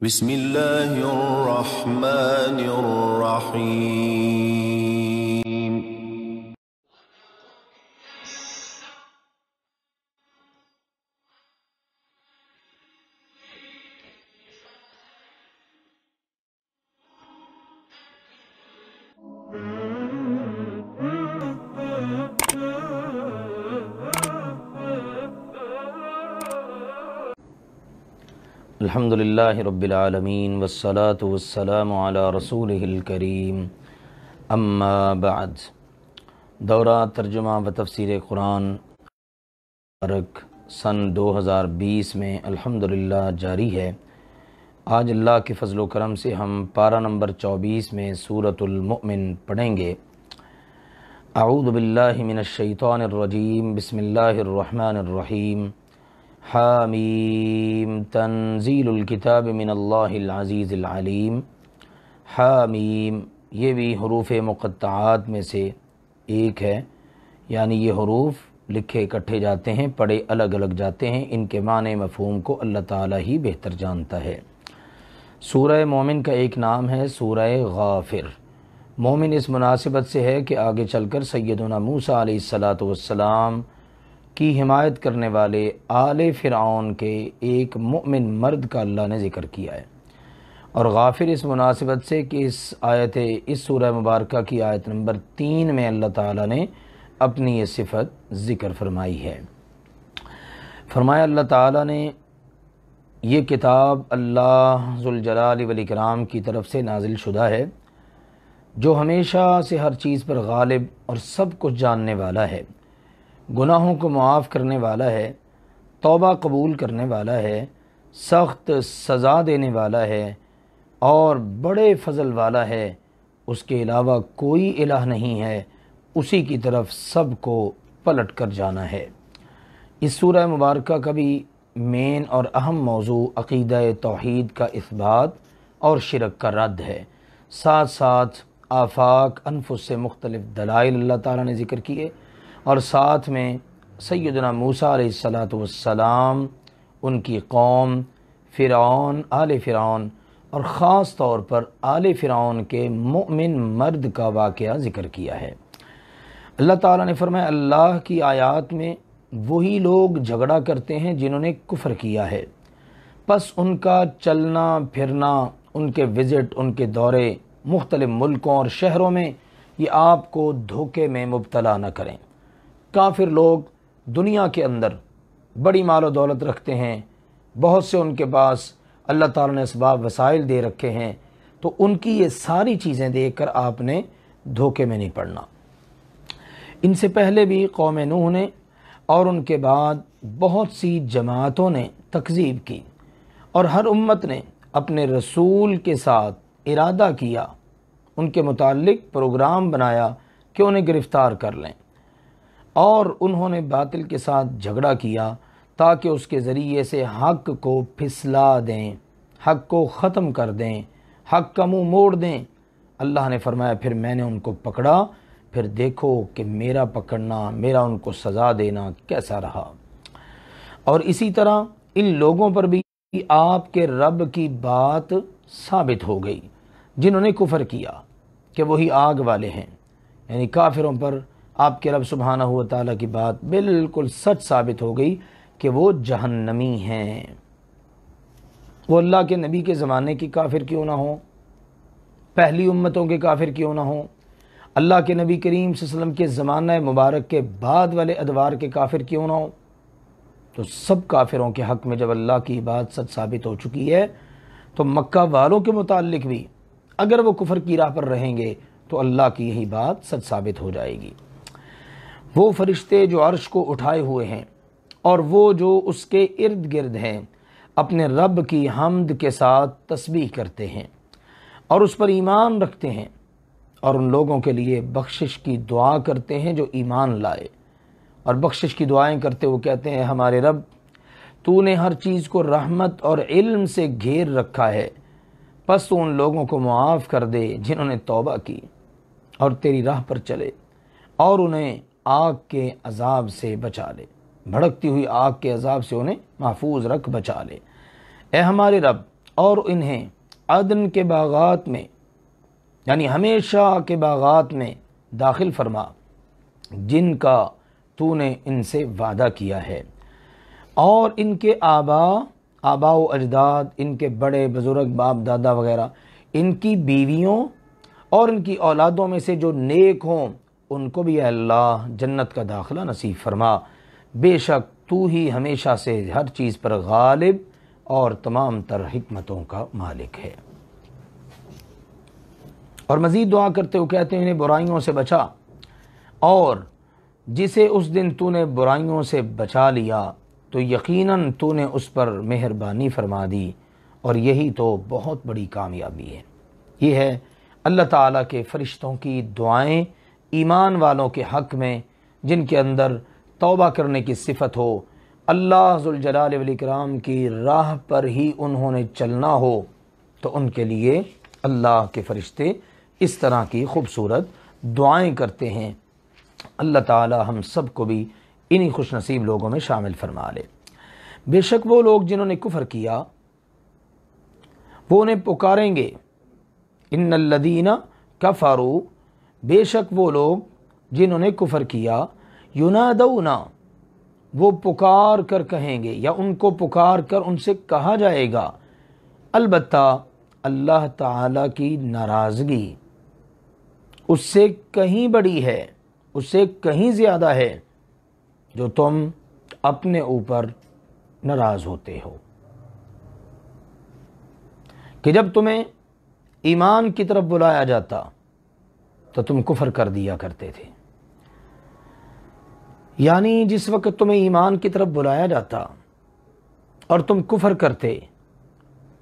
بسم اللہ الرحمن الرحیم۔ الحمد للہ رب العالمین والصلاة والسلام علی رسولہ الکریم، اما بعد۔ دورہ ترجمہ و تفسیر قرآن مبارک سن 2020 میں الحمدللہ جاری ہے۔ آج اللہ کے فضل و کرم سے ہم پارہ نمبر 24 میں سورۃ المؤمن پڑھیں گے۔ اعوذ باللہ من الشیطان الرجیم، بسم اللہ الرحمن الرحیم۔ حامیم تنزیل الکتاب من اللہ العزیز العلیم۔ حامیم یہ بھی حروف مقطعات میں سے ایک ہے، یعنی یہ حروف لکھے اکٹھے جاتے ہیں، پڑھے الگ الگ جاتے ہیں، ان کے معنی مفہوم کو اللہ تعالیٰ ہی بہتر جانتا ہے۔ سورہ مومن کا ایک نام ہے سورہ غافر۔ مومن اس مناسبت سے ہے کہ آگے چل کر سیدنا موسیٰ علیہ السلام کی حمایت کرنے والے آل فرعون کے ایک مؤمن مرد کا اللہ نے ذکر کیا ہے، اور غافر اس مناسبت سے کہ اس سورہ مبارکہ کی آیت نمبر 3 میں اللہ تعالیٰ نے اپنی یہ صفت ذکر فرمائی ہے۔ فرمایا اللہ تعالیٰ نے یہ کتاب اللہ ذوالجلال والاکرام کی طرف سے نازل شدہ ہے، جو ہمیشہ سے ہر چیز پر غالب اور سب کچھ جاننے والا ہے، گناہوں کو معاف کرنے والا ہے، توبہ قبول کرنے والا ہے، سخت سزا دینے والا ہے اور بڑے فضل والا ہے۔ اس کے علاوہ کوئی الہ نہیں ہے، اسی کی طرف سب کو پلٹ کر جانا ہے۔ اس سورہ مبارکہ کا بھی مین اور اہم موضوع عقیدہ توحید کا اثبات اور شرک کا رد ہے۔ ساتھ ساتھ آفاق انفس سے مختلف دلائل اللہ تعالیٰ نے ذکر کیے، اور ساتھ میں سیدنا موسیٰ علیہ السلام، ان کی قوم فرعون، آل فرعون، اور خاص طور پر آل فرعون کے مؤمن مرد کا واقعہ ذکر کیا ہے۔ اللہ تعالیٰ نے فرمایا اللہ کی آیات میں وہی لوگ جھگڑا کرتے ہیں جنہوں نے کفر کیا ہے، پس ان کا چلنا پھرنا، ان کے وزٹ، ان کے دورے مختلف ملکوں اور شہروں میں یہ آپ کو دھوکے میں مبتلا نہ کریں۔ کافر لوگ دنیا کے اندر بڑی مال و دولت رکھتے ہیں، بہت سے ان کے پاس اللہ تعالیٰ نے اسباب وسائل دے رکھے ہیں، تو ان کی یہ ساری چیزیں دیکھ کر آپ نے دھوکے میں نہیں پڑنا۔ ان سے پہلے بھی قوم نوح نے اور ان کے بعد بہت سی جماعتوں نے تکذیب کی، اور ہر امت نے اپنے رسول کے ساتھ ارادہ کیا، ان کے متعلق پروگرام بنایا کہ انہیں گرفتار کر لیں، اور انہوں نے باطل کے ساتھ جھگڑا کیا تاکہ اس کے ذریعے سے حق کو پھسلا دیں، حق کو ختم کر دیں، حق کا منہ موڑ دیں۔ اللہ نے فرمایا پھر میں نے ان کو پکڑا، پھر دیکھو کہ میرا پکڑنا، میرا ان کو سزا دینا کیسا رہا۔ اور اسی طرح ان لوگوں پر بھی آپ کے رب کی بات ثابت ہو گئی جنہوں نے کفر کیا کہ وہی آگ والے ہیں، یعنی کافروں پر آپ کے رب سبحانہ و تعالیٰ کی بات بالکل سچ ثابت ہو گئی کہ وہ جہنمی ہیں۔ وہ اللہ کے نبی کے زمانے کی کافر کیوں نہ ہوں، پہلی امتوں کے کافر کیوں نہ ہوں، اللہ کے نبی کریم صلی اللہ علیہ وسلم کے زمانہ مبارک کے بعد والے ادوار کے کافر کیوں نہ ہوں، تو سب کافروں کے حق میں جب اللہ کی بات سچ ثابت ہو چکی ہے، تو مکہ والوں کے متعلق بھی اگر وہ کفر کی راہ پر رہیں گے تو اللہ کی یہی بات سچ ثابت ہو جائے گی۔ وہ فرشتے جو عرش کو اٹھائے ہوئے ہیں اور وہ جو اس کے ارد گرد ہیں، اپنے رب کی حمد کے ساتھ تسبیح کرتے ہیں اور اس پر ایمان رکھتے ہیں، اور ان لوگوں کے لیے بخشش کی دعا کرتے ہیں جو ایمان لائے، اور بخشش کی دعائیں کرتے وہ کہتے ہیں ہمارے رب تو نے ہر چیز کو رحمت اور علم سے گھیر رکھا ہے، پس تو ان لوگوں کو معاف کر دے جنہوں نے توبہ کی اور تیری راہ پر چلے، اور انہیں آگ کے عذاب سے بچا لے، بھڑکتی ہوئی آگ کے عذاب سے انہیں محفوظ رکھ، بچا لے۔ اے ہمارے رب، اور انہیں عدن کے باغات میں یعنی ہمیشہ کے باغات میں داخل فرما جن کا تو نے ان سے وعدہ کیا ہے، اور ان کے آبا و اجداد، ان کے بڑے بزرگ باپ دادا وغیرہ، ان کی بیویوں اور ان کی اولادوں میں سے جو نیک ہوں ان کو بھی اے اللہ جنت کا داخلہ نصیب فرما، بے شک تو ہی ہمیشہ سے ہر چیز پر غالب اور تمام تر حکمتوں کا مالک ہے۔ اور مزید دعا کرتے ہوئے کہتے ہیں انہیں برائیوں سے بچا، اور جسے اس دن تو نے برائیوں سے بچا لیا تو یقیناً تو نے اس پر مہربانی فرما دی، اور یہی تو بہت بڑی کامیابی ہے۔ یہ ہے اللہ تعالیٰ کے فرشتوں کی دعائیں ایمان والوں کے حق میں، جن کے اندر توبہ کرنے کی صفت ہو، اللہ ذوالجلال والاکرام کی راہ پر ہی انہوں نے چلنا ہو، تو ان کے لیے اللہ کے فرشتے اس طرح کی خوبصورت دعائیں کرتے ہیں۔ اللہ تعالی ہم سب کو بھی انہی خوش نصیب لوگوں میں شامل فرما لے۔ بے شک وہ لوگ جنہوں نے کفر کیا وہ انہیں پکاریں گے، ان الذین کفروا، بے شک وہ لوگ جنہوں نے کفر کیا، ینادون، وہ پکار کر کہیں گے یا ان کو پکار کر ان سے کہا جائے گا، البتہ اللہ تعالی کی ناراضگی اس سے کہیں بڑی ہے، اس سے کہیں زیادہ ہے جو تم اپنے اوپر ناراض ہوتے ہو، کہ جب تمہیں ایمان کی طرف بلایا جاتا تو تم کفر کر دیا کرتے تھے۔ یعنی جس وقت تمہیں ایمان کی طرف بلایا جاتا اور تم کفر کرتے،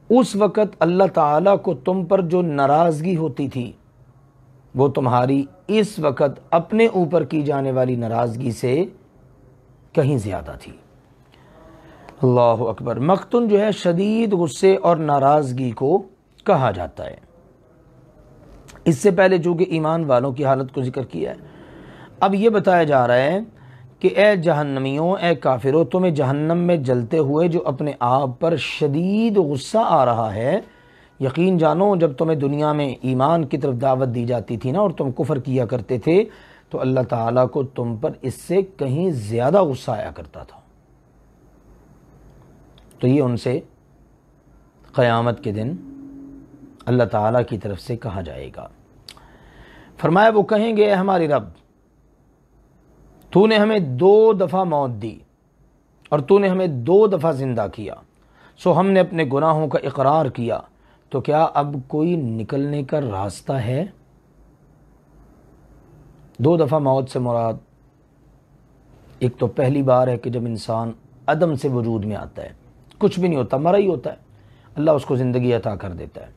اس وقت اللہ تعالیٰ کو تم پر جو ناراضگی ہوتی تھی وہ تمہاری اس وقت اپنے اوپر کی جانے والی ناراضگی سے کہیں زیادہ تھی۔ اللہ اکبر۔ مقتن جو ہے شدید غصے اور ناراضگی کو کہا جاتا ہے۔ اس سے پہلے چونکہ ایمان والوں کی حالت کو ذکر کیا ہے، اب یہ بتایا جا رہا ہے کہ اے جہنمیوں، اے کافروں، تمہیں جہنم میں جلتے ہوئے جو اپنے آپ پر شدید غصہ آ رہا ہے، یقین جانو جب تمہیں دنیا میں ایمان کی طرف دعوت دی جاتی تھی نا اور تم کفر کیا کرتے تھے تو اللہ تعالیٰ کو تم پر اس سے کہیں زیادہ غصہ آیا کرتا تھا۔ تو یہ ان سے قیامت کے دن اللہ تعالیٰ کی طرف سے کہا جائے گا۔ فرمایا وہ کہیں گے، اے ہماری رب، تو نے ہمیں 2 دفعہ موت دی اور تو نے ہمیں 2 دفعہ زندہ کیا، سو ہم نے اپنے گناہوں کا اقرار کیا، تو کیا اب کوئی نکلنے کا راستہ ہے؟ 2 دفعہ موت سے مراد ایک تو پہلی بار ہے کہ جب انسان عدم سے وجود میں آتا ہے، کچھ بھی نہیں ہوتا، مرا ہی ہوتا ہے، اللہ اس کو زندگی عطا کر دیتا ہے،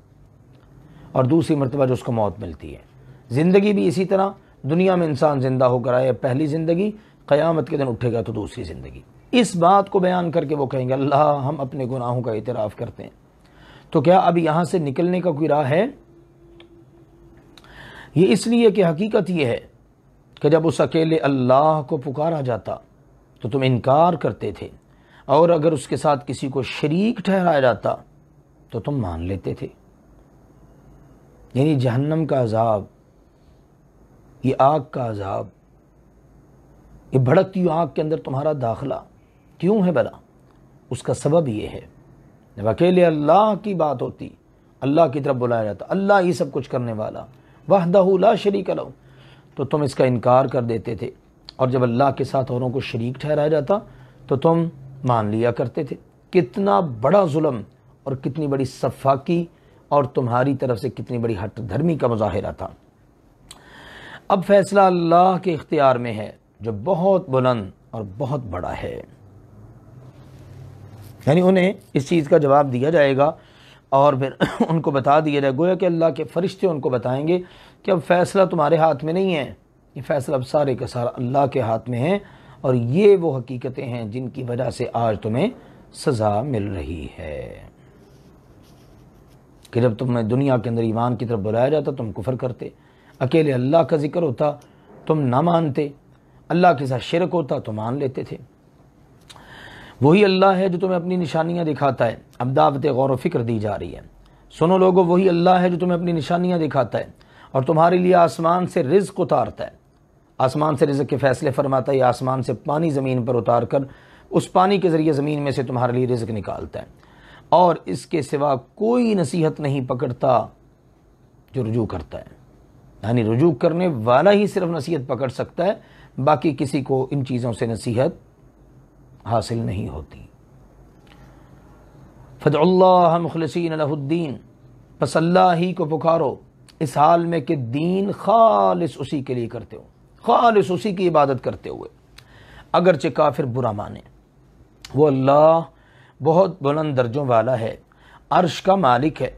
اور دوسری مرتبہ جو اس کو موت ملتی ہے۔ زندگی بھی اسی طرح، دنیا میں انسان زندہ ہو کر آئے پہلی زندگی، قیامت کے دن اٹھے گا تو دوسری زندگی۔ اس بات کو بیان کر کے وہ کہیں گے اللہ ہم اپنے گناہوں کا اعتراف کرتے ہیں، تو کیا اب یہاں سے نکلنے کا کوئی راہ ہے؟ یہ اس لیے کہ حقیقت یہ ہے کہ جب اس اکیلے اللہ کو پکارا جاتا تو تم انکار کرتے تھے، اور اگر اس کے ساتھ کسی کو شریک ٹھہرایا جاتا تو تم مان لیتے تھے۔ یعنی جہنم کا عذاب، یہ آگ کا عذاب، یہ بھڑکتی ہوئی آگ کے اندر تمہارا داخلہ کیوں ہے بلا؟ اس کا سبب یہ ہے جب اکیلے اللہ کی بات ہوتی، اللہ کی طرف بلایا جاتا، اللہ ہی سب کچھ کرنے والا، وحدہ لا شریک لہ، تو تم اس کا انکار کر دیتے تھے، اور جب اللہ کے ساتھ اوروں کو شریک ٹھہرایا جاتا تو تم مان لیا کرتے تھے۔ کتنا بڑا ظلم اور کتنی بڑی سفاکی اور تمہاری طرف سے کتنی بڑی ہٹ دھرمی کا مظاہرہ تھا۔ اب فیصلہ اللہ کے اختیار میں ہے جو بہت بلند اور بہت بڑا ہے۔ یعنی انہیں اس چیز کا جواب دیا جائے گا اور پھر ان کو بتا دیا جائے، گویا کہ اللہ کے فرشتے ان کو بتائیں گے کہ اب فیصلہ تمہارے ہاتھ میں نہیں ہے، یہ فیصلہ اب سارے کا سارا اللہ کے ہاتھ میں ہے، اور یہ وہ حقیقتیں ہیں جن کی وجہ سے آج تمہیں سزا مل رہی ہے۔ کہ جب تمہیں دنیا کے اندر ایمان کی طرف بلایا جاتا تم کفر کرتے، اکیلے اللہ کا ذکر ہوتا تم نہ مانتے، اللہ کے ساتھ شرک ہوتا تو مان لیتے تھے۔ وہی اللہ ہے جو تمہیں اپنی نشانیاں دکھاتا ہے۔ اب دعوت غور و فکر دی جا رہی ہے۔ سنو لوگو، وہی اللہ ہے جو تمہیں اپنی نشانیاں دکھاتا ہے اور تمہارے لیے آسمان سے رزق اتارتا ہے، آسمان سے رزق کے فیصلے فرماتا ہے، یا آسمان سے پانی زمین پر اتار کر اس پانی کے ذریعے زمین میں سے تمہارے لیے رزق نکالتا ہے، اور اس کے سوا کوئی نصیحت نہیں پکڑتا جو رجوع کرتا ہے۔ یعنی رجوع کرنے والا ہی صرف نصیحت پکڑ سکتا ہے، باقی کسی کو ان چیزوں سے نصیحت حاصل نہیں ہوتی۔ فَادْعُوا اللَّهَ مُخْلِصِينَ لَهُ الدِّينَ، پس اللہ ہی کو پکارو اس حال میں کہ دین خالص اسی کے لیے کرتے ہو، خالص اسی کی عبادت کرتے ہوئے، اگرچہ کافر برا مانے۔ وہ اللہ بہت بلند درجوں والا ہے، عرش کا مالک ہے،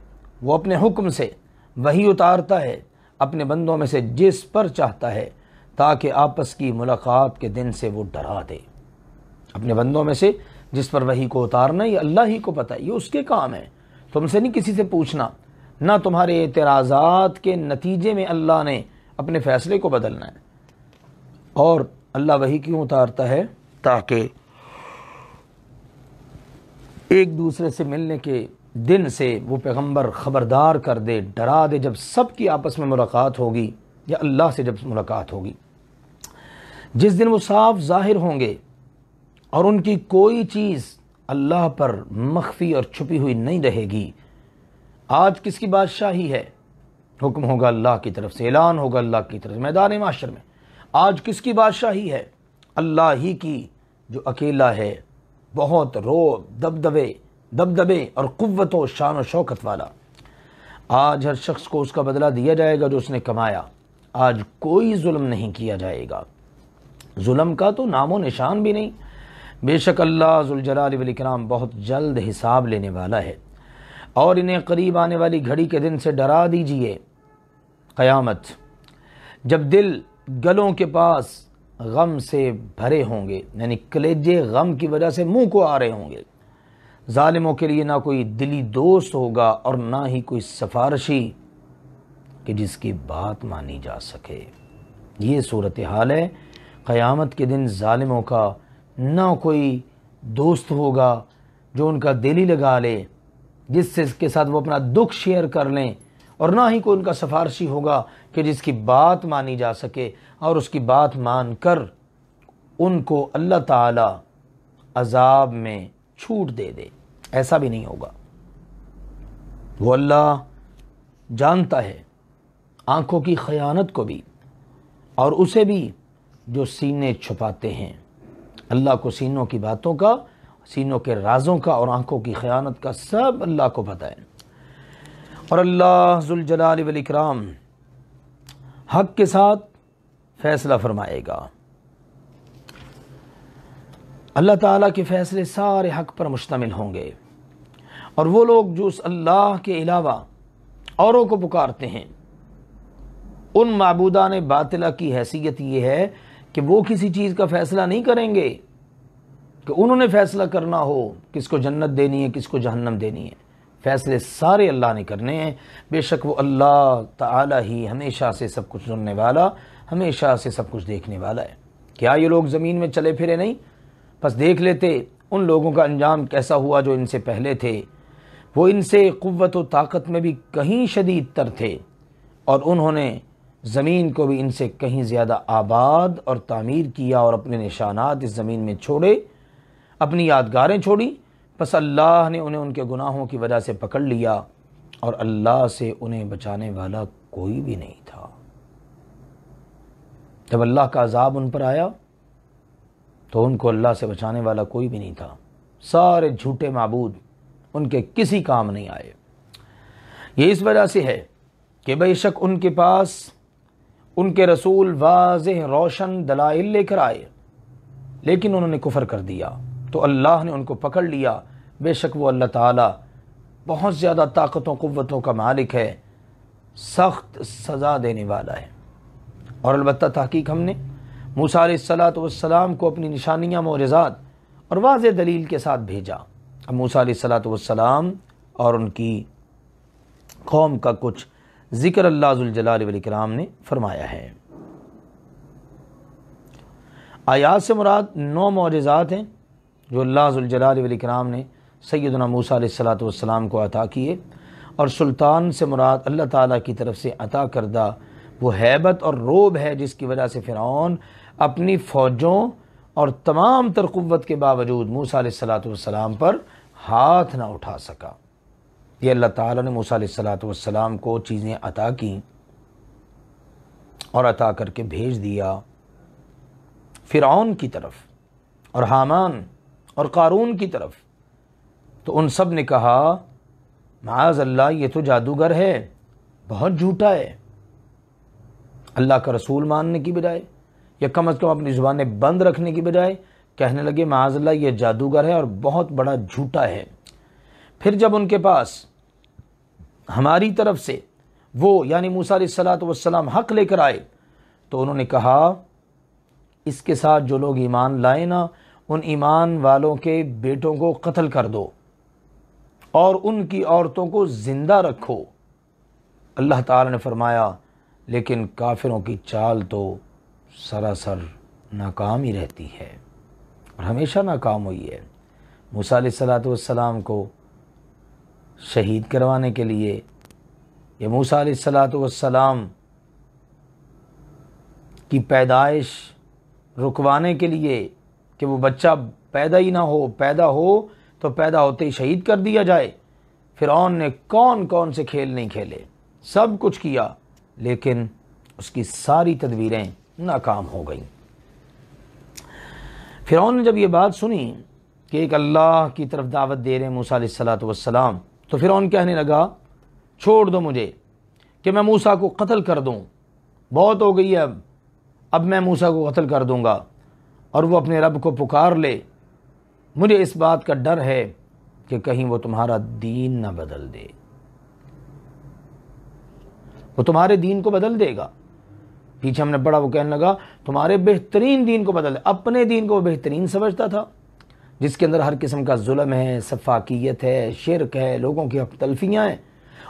وہ اپنے حکم سے وحی اتارتا ہے اپنے بندوں میں سے جس پر چاہتا ہے، تاکہ آپس کی ملاقات کے دن سے وہ ڈرا دے۔ اپنے بندوں میں سے جس پر وحی کو اتارنا یہ اللہ ہی کو پتہ ہے، یہ اس کے کام ہے، تم سے نہیں کسی سے پوچھنا، نہ تمہارے اعتراضات کے نتیجے میں اللہ نے اپنے فیصلے کو بدلنا ہے۔ اور اللہ وحی کیوں اتارتا ہے؟ تاکہ ایک دوسرے سے ملنے کے دن سے وہ پیغمبر خبردار کر دے، ڈرا دے، جب سب کی آپس میں ملاقات ہوگی یا اللہ سے جب ملاقات ہوگی، جس دن وہ صاف ظاہر ہوں گے اور ان کی کوئی چیز اللہ پر مخفی اور چھپی ہوئی نہیں رہے گی۔ آج کس کی بادشاہی ہے؟ حکم ہوگا اللہ کی طرف سے، اعلان ہوگا اللہ کی طرف سے میدان محشر میں۔ آج کس کی بادشاہی ہے؟ اللہ ہی کی، جو اکیلا ہے، بہت دبدبے اور قوت و شان و شوکت والا۔ آج ہر شخص کو اس کا بدلہ دیا جائے گا جو اس نے کمایا۔ آج کوئی ظلم نہیں کیا جائے گا، ظلم کا تو نام و نشان بھی نہیں۔ بے شک اللہ ذوالجلال والاکرام بہت جلد حساب لینے والا ہے۔ اور انہیں قریب آنے والی گھڑی کے دن سے ڈرا دیجئے، قیامت، جب دل گلوں کے پاس غم سے بھرے ہوں گے، یعنی کلیجے غم کی وجہ سے منہ کو آ رہے ہوں گے۔ ظالموں کے لیے نہ کوئی دلی دوست ہوگا اور نہ ہی کوئی سفارشی کہ جس کی بات مانی جا سکے۔ یہ صورتحال ہے قیامت کے دن۔ ظالموں کا نہ کوئی دوست ہوگا جو ان کا دل ہی لگا لے، جس سے کے ساتھ وہ اپنا دکھ شیئر کر لیں، اور نہ ہی کوئی ان کا سفارشی ہوگا کہ جس کی بات مانی جا سکے اور اس کی بات مان کر ان کو اللہ تعالی عذاب میں چھوٹ دے دے۔ ایسا بھی نہیں ہوگا۔ وہ اللہ جانتا ہے آنکھوں کی خیانت کو بھی اور اسے بھی جو سینے چھپاتے ہیں۔ اللہ کو سینوں کی باتوں کا، سینوں کے رازوں کا اور آنکھوں کی خیانت کا سب اللہ کو پتہ ہے۔ اور اللہ ذوالجلال والاکرام حق کے ساتھ فیصلہ فرمائے گا۔ اللہ تعالیٰ کے فیصلے سارے حق پر مشتمل ہوں گے، اور وہ لوگ جو اس اللہ کے علاوہ اوروں کو پکارتے ہیں، ان معبودان باطلہ کی حیثیت یہ ہے کہ وہ کسی چیز کا فیصلہ نہیں کریں گے کہ انہوں نے فیصلہ کرنا ہو کس کو جنت دینی ہے کس کو جہنم دینی ہے۔ فیصلے سارے اللہ نے کرنے ہیں۔ بے شک وہ اللہ تعالی ہی ہمیشہ سے سب کچھ سننے والا، ہمیشہ سے سب کچھ دیکھنے والا ہے۔ کیا یہ لوگ زمین میں چلے پھرے نہیں؟ پس دیکھ لیتے ان لوگوں کا انجام کیسا ہوا جو ان سے پہلے تھے۔ وہ ان سے قوت و طاقت میں بھی کہیں شدید تر تھے، اور انہوں نے زمین کو بھی ان سے کہیں زیادہ آباد اور تعمیر کیا، اور اپنے نشانات اس زمین میں چھوڑے، اپنی یادگاریں چھوڑی۔ پس اللہ نے انہیں ان کے گناہوں کی وجہ سے پکڑ لیا، اور اللہ سے انہیں بچانے والا کوئی بھی نہیں تھا۔ جب اللہ کا عذاب ان پر آیا تو ان کو اللہ سے بچانے والا کوئی بھی نہیں تھا۔ سارے جھوٹے معبود ان کے کسی کام نہیں آئے۔ یہ اس وجہ سے ہے کہ بے شک ان کے پاس ان کے رسول واضح روشن دلائل لے کر آئے، لیکن انہوں نے کفر کر دیا تو اللہ نے ان کو پکڑ لیا۔ بے شک وہ اللہ تعالی بہت زیادہ طاقتوں قوتوں کا مالک ہے، سخت سزا دینے والا ہے۔ اور البتہ تحقیق ہم نے موسیٰ علیہ السلام کو اپنی نشانیاں، معجزات اور واضح دلیل کے ساتھ بھیجا۔ اب موسیٰ علیہ السلام اور ان کی قوم کا کچھ ذکر اللہ ذوالجلال والاکرام نے فرمایا ہے۔ آیات سے مراد 9 معجزات ہیں جو اللہ ذوالجلال والاکرام نے سیدنا موسیٰ علیہ الصلوۃ والسلام کو عطا کیے، اور سلطان سے مراد اللہ تعالیٰ کی طرف سے عطا کردہ وہ ہیبت اور رعب ہے جس کی وجہ سے فرعون اپنی فوجوں اور تمام تر قوت کے باوجود موسیٰ علیہ الصلوۃ والسلام پر ہاتھ نہ اٹھا سکا۔ یہ اللہ تعالیٰ نے موسیٰ علیہ الصلوۃ والسلام کو چیزیں عطا کیں اور عطا کر کے بھیج دیا فرعون کی طرف اور حامان اور قارون کی طرف، تو ان سب نے کہا معاذ اللہ یہ تو جادوگر ہے، بہت جھوٹا ہے۔ اللہ کا رسول ماننے کی بجائے یا کم از کم اپنی زبانیں بند رکھنے کی بجائے کہنے لگے معاذ اللہ یہ جادوگر ہے اور بہت بڑا جھوٹا ہے۔ پھر جب ان کے پاس ہماری طرف سے وہ یعنی موسیٰ علیہ الصلوۃ والسلام حق لے کر آئے تو انہوں نے کہا اس کے ساتھ جو لوگ ایمان لائے نا ان ایمان والوں کے بیٹوں کو قتل کر دو اور ان کی عورتوں کو زندہ رکھو۔ اللہ تعالی نے فرمایا لیکن کافروں کی چال تو سراسر ناکام ہی رہتی ہے اور ہمیشہ ناکام ہوئی ہے۔ موسیٰ علیہ الصلوۃ والسلام کو شہید کروانے کے لیے یا موسیٰ علیہ الصلوۃ والسلام کی پیدائش رکوانے کے لیے کہ وہ بچہ پیدا ہی نہ ہو، پیدا ہو تو پیدا ہوتے ہی شہید کر دیا جائے۔ فرعون نے کون کون سے کھیل نہیں کھیلے، سب کچھ کیا، لیکن اس کی ساری تدبیریں ناکام ہو گئیں۔ فرعون نے جب یہ بات سنی کہ ایک اللہ کی طرف دعوت دے رہے ہیں موسیٰ علیہ الصلوۃ والسلام، تو فرعون کہنے لگا چھوڑ دو مجھے کہ میں موسیٰ کو قتل کر دوں، بہت ہو گئی ہے اب میں موسیٰ کو قتل کر دوں گا اور وہ اپنے رب کو پکار لے، مجھے اس بات کا ڈر ہے کہ کہیں وہ تمہارا دین نہ بدل دے، وہ تمہارے دین کو بدل دے گا۔ پیچھے ہم نے پڑھا وہ کہنے لگا تمہارے بہترین دین کو بدل دے، اپنے دین کو وہ بہترین سمجھتا تھا جس کے اندر ہر قسم کا ظلم ہے، سفاکیت ہے، شرک ہے، لوگوں کی حق تلفیاں ہیں،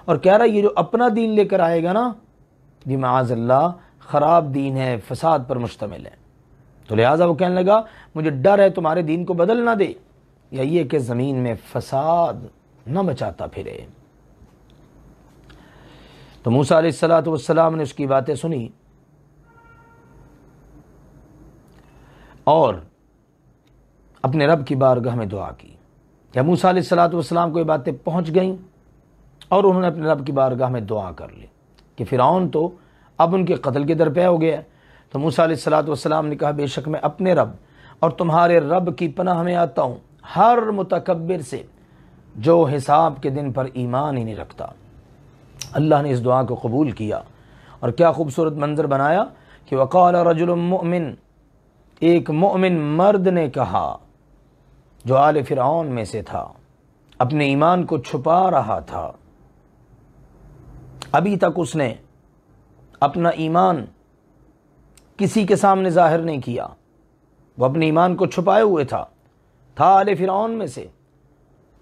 اور کہہ رہا یہ جو اپنا دین لے کر آئے گا نا یہ معاذ اللہ خراب دین ہے، فساد پر مشتمل ہے، تو لہٰذا وہ کہنے لگا مجھے ڈر ہے تمہارے دین کو بدل نہ دے یا یہ کہ زمین میں فساد نہ مچاتا پھرے۔ تو موسیٰ علیہ الصلوۃ والسلام نے اس کی باتیں سنی اور اپنے رب کی بارگاہ میں دعا کی۔ یا موسیٰ علیہ الصلوۃ والسلام کو یہ باتیں پہنچ گئیں اور انہوں نے اپنے رب کی بارگاہ میں دعا کر لی کہ فرعون تو اب ان کے قتل کے درپے ہو گیا ہے۔ تو موسیٰ علیہ الصلوۃ والسلام نے کہا بے شک میں اپنے رب اور تمہارے رب کی پناہ میں آتا ہوں ہر متکبر سے جو حساب کے دن پر ایمان ہی نہیں رکھتا۔ اللہ نے اس دعا کو قبول کیا اور کیا خوبصورت منظر بنایا کہ وقال رجل مؤمن، ایک مؤمن مرد نے کہا جو آل فرعون میں سے تھا، اپنے ایمان کو چھپا رہا تھا، ابھی تک اس نے اپنا ایمان کسی کے سامنے ظاہر نہیں کیا، وہ اپنے ایمان کو چھپائے ہوئے تھا آل فرعون میں سے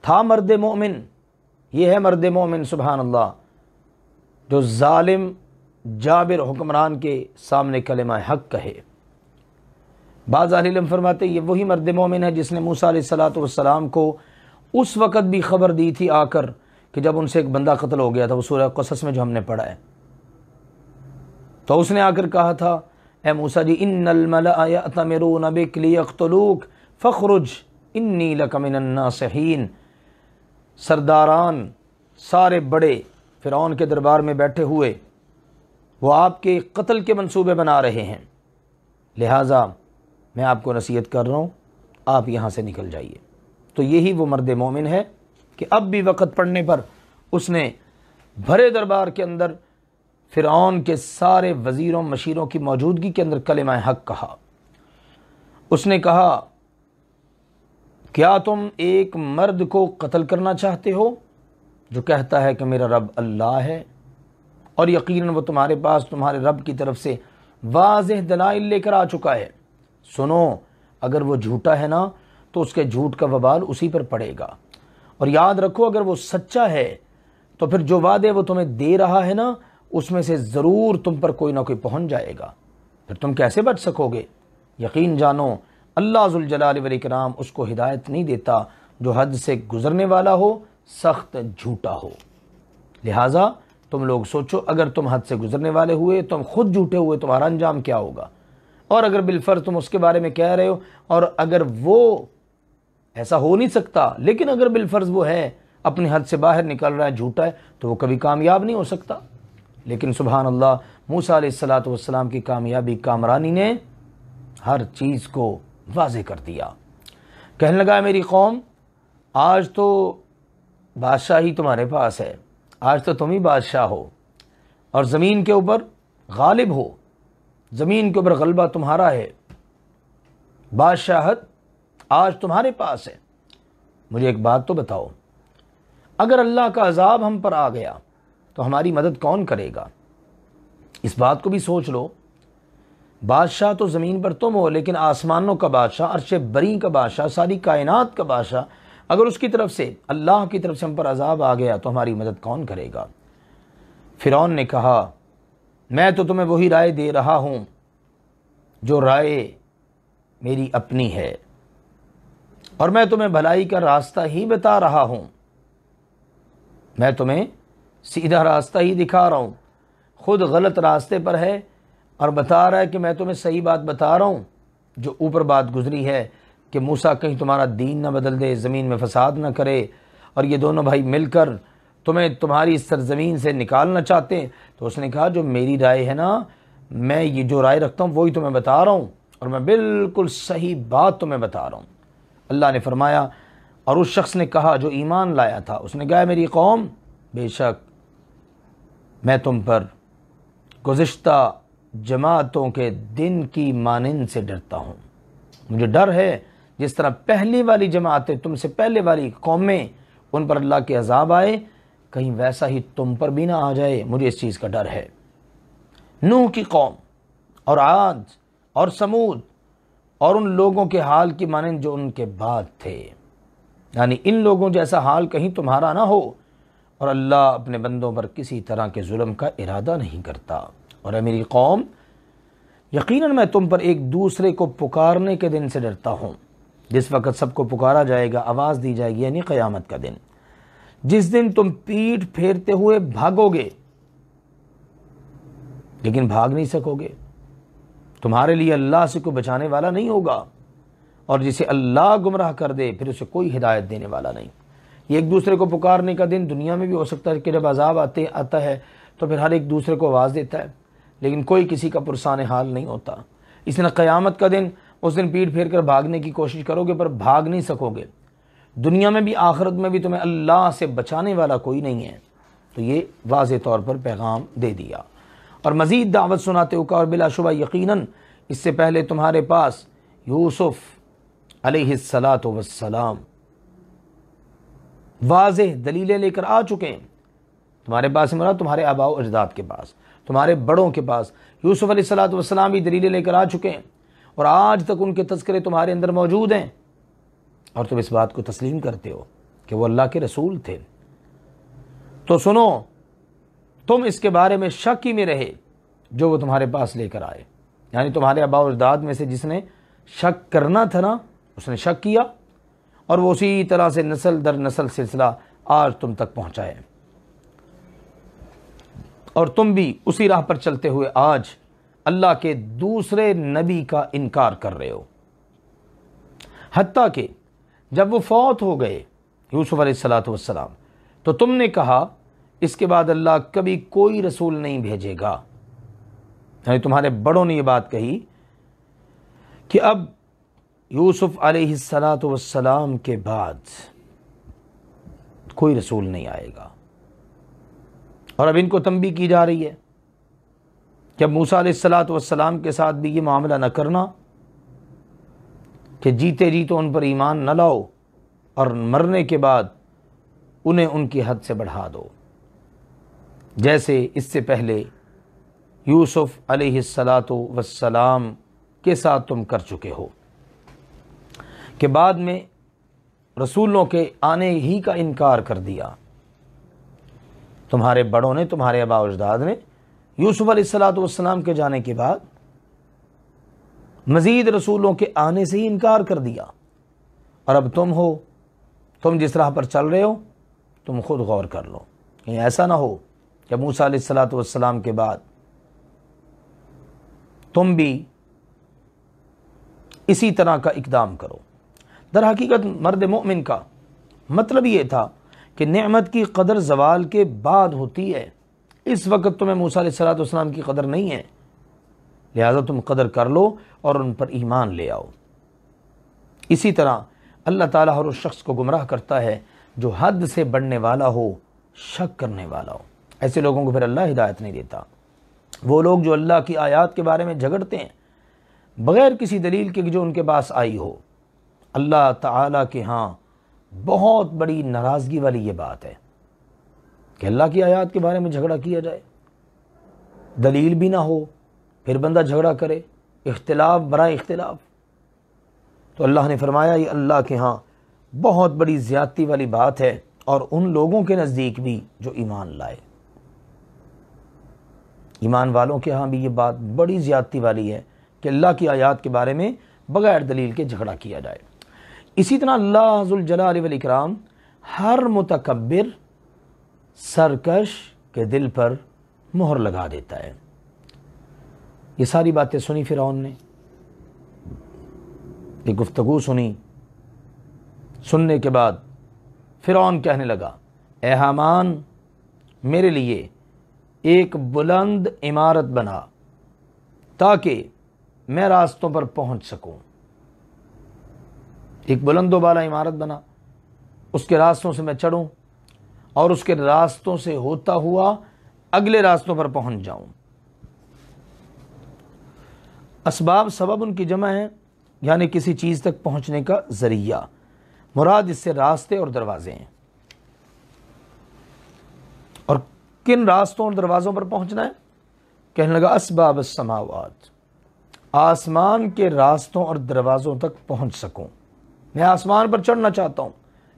تھا، مرد مومن، یہ ہے مرد مومن سبحان اللہ جو ظالم جابر حکمران کے سامنے کلمہ حق کہے۔ بعض اہل علم فرماتے یہ وہی مرد مومن ہے جس نے موسیٰ علیہ الصلوۃ والسلام کو اس وقت بھی خبر دی تھی آ کر کہ جب ان سے ایک بندہ قتل ہو گیا تھا، وہ سورہ قصص میں جو ہم نے پڑھا ہے، تو اس نے آ کر کہا تھا اے موسیٰ جی ان الملأ یأتمرون بک لیقتلوک فاخرج انی لک من الناصحین، سرداران سارے بڑے فرعون کے دربار میں بیٹھے ہوئے وہ آپ کے قتل کے منصوبے بنا رہے ہیں، لہٰذا میں آپ کو نصیحت کر رہا ہوں آپ یہاں سے نکل جائیے۔ تو یہی وہ مرد مومن ہے کہ اب بھی وقت پڑنے پر اس نے بھرے دربار کے اندر فرعون کے سارے وزیروں مشیروں کی موجودگی کے اندر کلمہ حق کہا۔ اس نے کہا کیا تم ایک مرد کو قتل کرنا چاہتے ہو جو کہتا ہے کہ میرا رب اللہ ہے اور یقیناً وہ تمہارے پاس تمہارے رب کی طرف سے واضح دلائل لے کر آ چکا ہے، سنو اگر وہ جھوٹا ہے نا تو اس کے جھوٹ کا وبال اسی پر پڑے گا، اور یاد رکھو اگر وہ سچا ہے تو پھر جو وعدے وہ تمہیں دے رہا ہے نا اس میں سے ضرور تم پر کوئی نہ کوئی پہنچ جائے گا، پھر تم کیسے بچ سکو گے؟ یقین جانو اللہ ذوالجلال والاکرام اس کو ہدایت نہیں دیتا جو حد سے گزرنے والا ہو، سخت جھوٹا ہو۔ لہٰذا تم لوگ سوچو، اگر تم حد سے گزرنے والے ہوئے، تم خود جھوٹے ہوئے، تمہارا انجام کیا ہوگا؟ اور اگر بالفرض تم اس کے بارے میں کہہ رہے ہو، اور اگر وہ ایسا ہو نہیں سکتا، لیکن اگر بالفرض وہ ہے، اپنی حد سے باہر نکل رہا ہے، جھوٹا ہے، تو وہ کبھی کامیاب نہیں ہو سکتا۔ لیکن سبحان اللہ، موسیٰ علیہ السلام کی کامیابی، کامرانی نے ہر چیز کو واضح کر دیا۔ کہنے لگا میری قوم، آج تو بادشاہی تمہارے پاس ہے، آج تو تم ہی بادشاہ ہو اور زمین کے اوپر غالب ہو، زمین کے اوپر غلبہ تمہارا ہے، بادشاہت آج تمہارے پاس ہے۔ مجھے ایک بات تو بتاؤ، اگر اللہ کا عذاب ہم پر آ گیا تو ہماری مدد کون کرے گا؟ اس بات کو بھی سوچ لو، بادشاہ تو زمین پر تم ہو، لیکن آسمانوں کا بادشاہ، عرش بری کا بادشاہ، ساری کائنات کا بادشاہ، اگر اس کی طرف سے، اللہ کی طرف سے ہم پر عذاب آ گیا تو ہماری مدد کون کرے گا؟ فرعون نے کہا، میں تو تمہیں وہی رائے دے رہا ہوں جو رائے میری اپنی ہے، اور میں تمہیں بھلائی کا راستہ ہی بتا رہا ہوں، میں تمہیں سیدھا راستہ ہی دکھا رہا ہوں، خود غلط راستے پر ہے اور بتا رہا ہے کہ میں تمہیں صحیح بات بتا رہا ہوں۔ جو اوپر بات گزری ہے کہ موسیٰ کہیں تمہارا دین نہ بدل دے، زمین میں فساد نہ کرے، اور یہ دونوں بھائی مل کر تمہیں تمہاری سرزمین سے نکالنا چاہتے ہیں، تو اس نے کہا جو میری رائے ہے نا، میں یہ جو رائے رکھتا ہوں وہی تمہیں بتا رہا ہوں، اور میں بالکل صحیح بات تمہیں بتا رہا ہوں۔ اللہ نے فرمایا، اور اس شخص نے کہا جو ایمان لایا تھا، اس نے کہا میری قوم، بے شک میں تم پر گزشتہ جماعتوں کے دن کی مانند سے ڈرتا ہوں۔ مجھے ڈر ہے جس طرح پہلی والی جماعتیں، تم سے پہلے والی قومیں، ان پر اللہ کے عذاب آئے، کہیں ویسا ہی تم پر بھی نہ آ جائے، مجھے اس چیز کا ڈر ہے۔ نوح کی قوم اور عاد اور سمود اور ان لوگوں کے حال کی مانند جو ان کے بعد تھے، یعنی ان لوگوں جیسا حال کہیں تمہارا نہ ہو، اور اللہ اپنے بندوں پر کسی طرح کے ظلم کا ارادہ نہیں کرتا۔ اور اے میری قوم، یقیناً میں تم پر ایک دوسرے کو پکارنے کے دن سے ڈرتا ہوں، جس وقت سب کو پکارا جائے گا، آواز دی جائے گی، یعنی قیامت کا دن، جس دن تم پیٹھ پھیرتے ہوئے بھاگو گے، لیکن بھاگ نہیں سکو گے۔ تمہارے لیے اللہ سے کوئی بچانے والا نہیں ہوگا، اور جسے اللہ گمراہ کر دے پھر اسے کوئی ہدایت دینے والا نہیں۔ یہ ایک دوسرے کو پکارنے کا دن دنیا میں بھی ہو سکتا ہے کہ جب عذاب آتا ہے تو پھر ہر ایک دوسرے کو آواز دیتا ہے، لیکن کوئی کسی کا پرسان حال نہیں ہوتا۔ اس طرح قیامت کا دن، اس دن پیٹ پھیر کر بھاگنے کی کوشش کرو گے پر بھاگ نہیں سکو گے۔ دنیا میں بھی آخرت میں بھی تمہیں اللہ سے بچانے والا کوئی نہیں ہے۔ تو یہ واضح طور پر پیغام دے دیا، اور مزید دعوت سناتے ہوئے اور بلا شبہ یقیناً اس سے پہلے تمہارے پاس یوسف علیہ السلام واضح دلیلیں لے کر آ چکے ہیں۔ تمہارے پاس مراد تمہارے آباء و اجداد کے پاس، تمہارے بڑوں کے پاس یوسف علیہ السلام بھی دلیلیں لے کر آ چکے ہیں، اور آج تک ان کے تذکرے تمہارے اندر موجود ہیں، اور تم اس بات کو تسلیم کرتے ہو کہ وہ اللہ کے رسول تھے۔ تو سنو، تم اس کے بارے میں شک ہی میں رہے جو وہ تمہارے پاس لے کر آئے، یعنی تمہارے آباء و اجداد میں سے جس نے شک کرنا تھا نا، اس نے شک کیا، اور وہ اسی طرح سے نسل در نسل سلسلہ آج تم تک پہنچا ہے، اور تم بھی اسی راہ پر چلتے ہوئے آج اللہ کے دوسرے نبی کا انکار کر رہے ہو۔ حتیٰ کہ جب وہ فوت ہو گئے یوسف علیہ السلام، تو تم نے کہا اس کے بعد اللہ کبھی کوئی رسول نہیں بھیجے گا، یعنی تمہارے بڑوں نے یہ بات کہی کہ اب یوسف علیہ السلام کے بعد کوئی رسول نہیں آئے گا، اور اب ان کو تنبیہ کی جا رہی ہے کہ اب موسیٰ علیہ السلام کے ساتھ بھی یہ معاملہ نہ کرنا کہ جیتے جی تو ان پر ایمان نہ لاؤ، اور مرنے کے بعد انہیں ان کی حد سے بڑھا دو، جیسے اس سے پہلے یوسف علیہ السلام کے ساتھ تم کر چکے ہو، کہ بعد میں رسولوں کے آنے ہی کا انکار کر دیا۔ تمہارے بڑوں نے، تمہارے آباء و اجداد نے یوسف علیہ السلام کے جانے کے بعد مزید رسولوں کے آنے سے ہی انکار کر دیا، اور اب تم جس راہ پر چل رہے ہو تم خود غور کر لو، کہیں ایسا نہ ہو کہ موسیٰ علیہ الصلوۃ والسلام کے بعد تم بھی اسی طرح کا اقدام کرو۔ در حقیقت مرد مومن کا مطلب یہ تھا کہ نعمت کی قدر زوال کے بعد ہوتی ہے، اس وقت تمہیں موسیٰ علیہ الصلوۃ والسلام کی قدر نہیں ہے، لہذا تم قدر کر لو اور ان پر ایمان لے آؤ۔ اسی طرح اللہ تعالیٰ ہر اس شخص کو گمراہ کرتا ہے جو حد سے بڑھنے والا ہو، شک کرنے والا ہو، ایسے لوگوں کو پھر اللہ ہدایت نہیں دیتا۔ وہ لوگ جو اللہ کی آیات کے بارے میں جھگڑتے ہیں بغیر کسی دلیل کے جو ان کے پاس آئی ہو، اللہ تعالیٰ کے ہاں بہت بڑی ناراضگی والی یہ بات ہے کہ اللہ کی آیات کے بارے میں جھگڑا کیا جائے، دلیل بھی نہ ہو، پھر بندہ جھگڑا کرے، اختلاف برائے اختلاف۔ تو اللہ نے فرمایا یہ اللہ کے ہاں بہت بڑی زیادتی والی بات ہے، اور ان لوگوں کے نزدیک بھی جو ایمان لائے، ایمان والوں کے ہاں بھی یہ بات بڑی زیادتی والی ہے کہ اللہ کی آیات کے بارے میں بغیر دلیل کے جھگڑا کیا جائے۔ اسی طرح اللہ ذوالجلال والاکرام ہر متکبر سرکش کے دل پر مہر لگا دیتا ہے۔ یہ ساری باتیں سنی فرعون نے، یہ گفتگو سنی، سننے کے بعد فرعون کہنے لگا اے حامان میرے لیے ایک بلند عمارت بنا تاکہ میں راستوں پر پہنچ سکوں۔ ایک بلند و بالا عمارت بنا، اس کے راستوں سے میں چڑھوں اور اس کے راستوں سے ہوتا ہوا اگلے راستوں پر پہنچ جاؤں۔ اسباب سبب ان کی جمع ہے، یعنی کسی چیز تک پہنچنے کا ذریعہ، مراد اس سے راستے اور دروازے ہیں۔ اور کن راستوں اور دروازوں پر پہنچنا ہے؟ کہنے لگا اسباب السماوات، آسمان کے راستوں اور دروازوں تک پہنچ سکوں، میں آسمان پر چڑھنا چاہتا ہوں،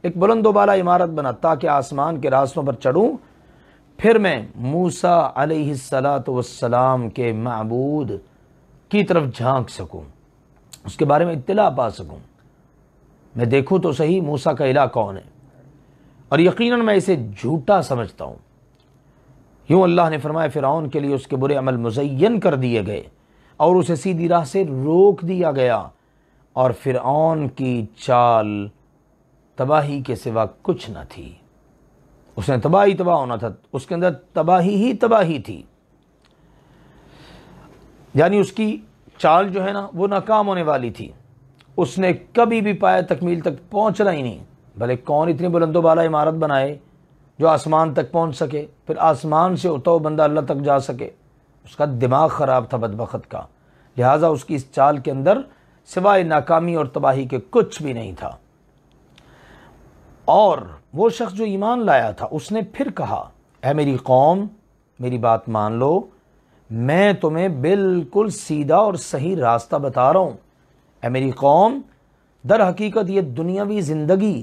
ایک بلند و بالا عمارت بنا تاکہ آسمان کے راستوں پر چڑھوں، پھر میں موسیٰ علیہ السلام کے معبود کی طرف جھانک سکوں، اس کے بارے میں اطلاع پا سکوں، میں دیکھوں تو صحیح موسیٰ کا الہ کون ہے، اور یقیناً میں اسے جھوٹا سمجھتا ہوں۔ یوں اللہ نے فرمایا فرعون کے لیے اس کے برے عمل مزین کر دیے گئے اور اسے سیدھی راہ سے روک دیا گیا، اور فرعون کی چال تباہی کے سوا کچھ نہ تھی، اس نے تباہی ہونا تھا، اس کے اندر تباہی تھی، یعنی اس کی چال جو ہے نا وہ ناکام ہونے والی تھی، اس نے کبھی بھی پایا تکمیل تک پہنچنا ہی نہیں۔ بھلے کون اتنی بلند و بالا عمارت بنائے جو آسمان تک پہنچ سکے، پھر آسمان سے ہوتا ہو بندہ اللہ تک جا سکے، اس کا دماغ خراب تھا بدبخت کا، لہٰذا اس کی اس چال کے اندر سوائے ناکامی اور تباہی کے کچھ بھی نہیں تھا۔ اور وہ شخص جو ایمان لایا تھا اس نے پھر کہا اے میری قوم میری بات مان لو، میں تمہیں بالکل سیدھا اور صحیح راستہ بتا رہا ہوں۔ اے میری قوم در حقیقت یہ دنیاوی زندگی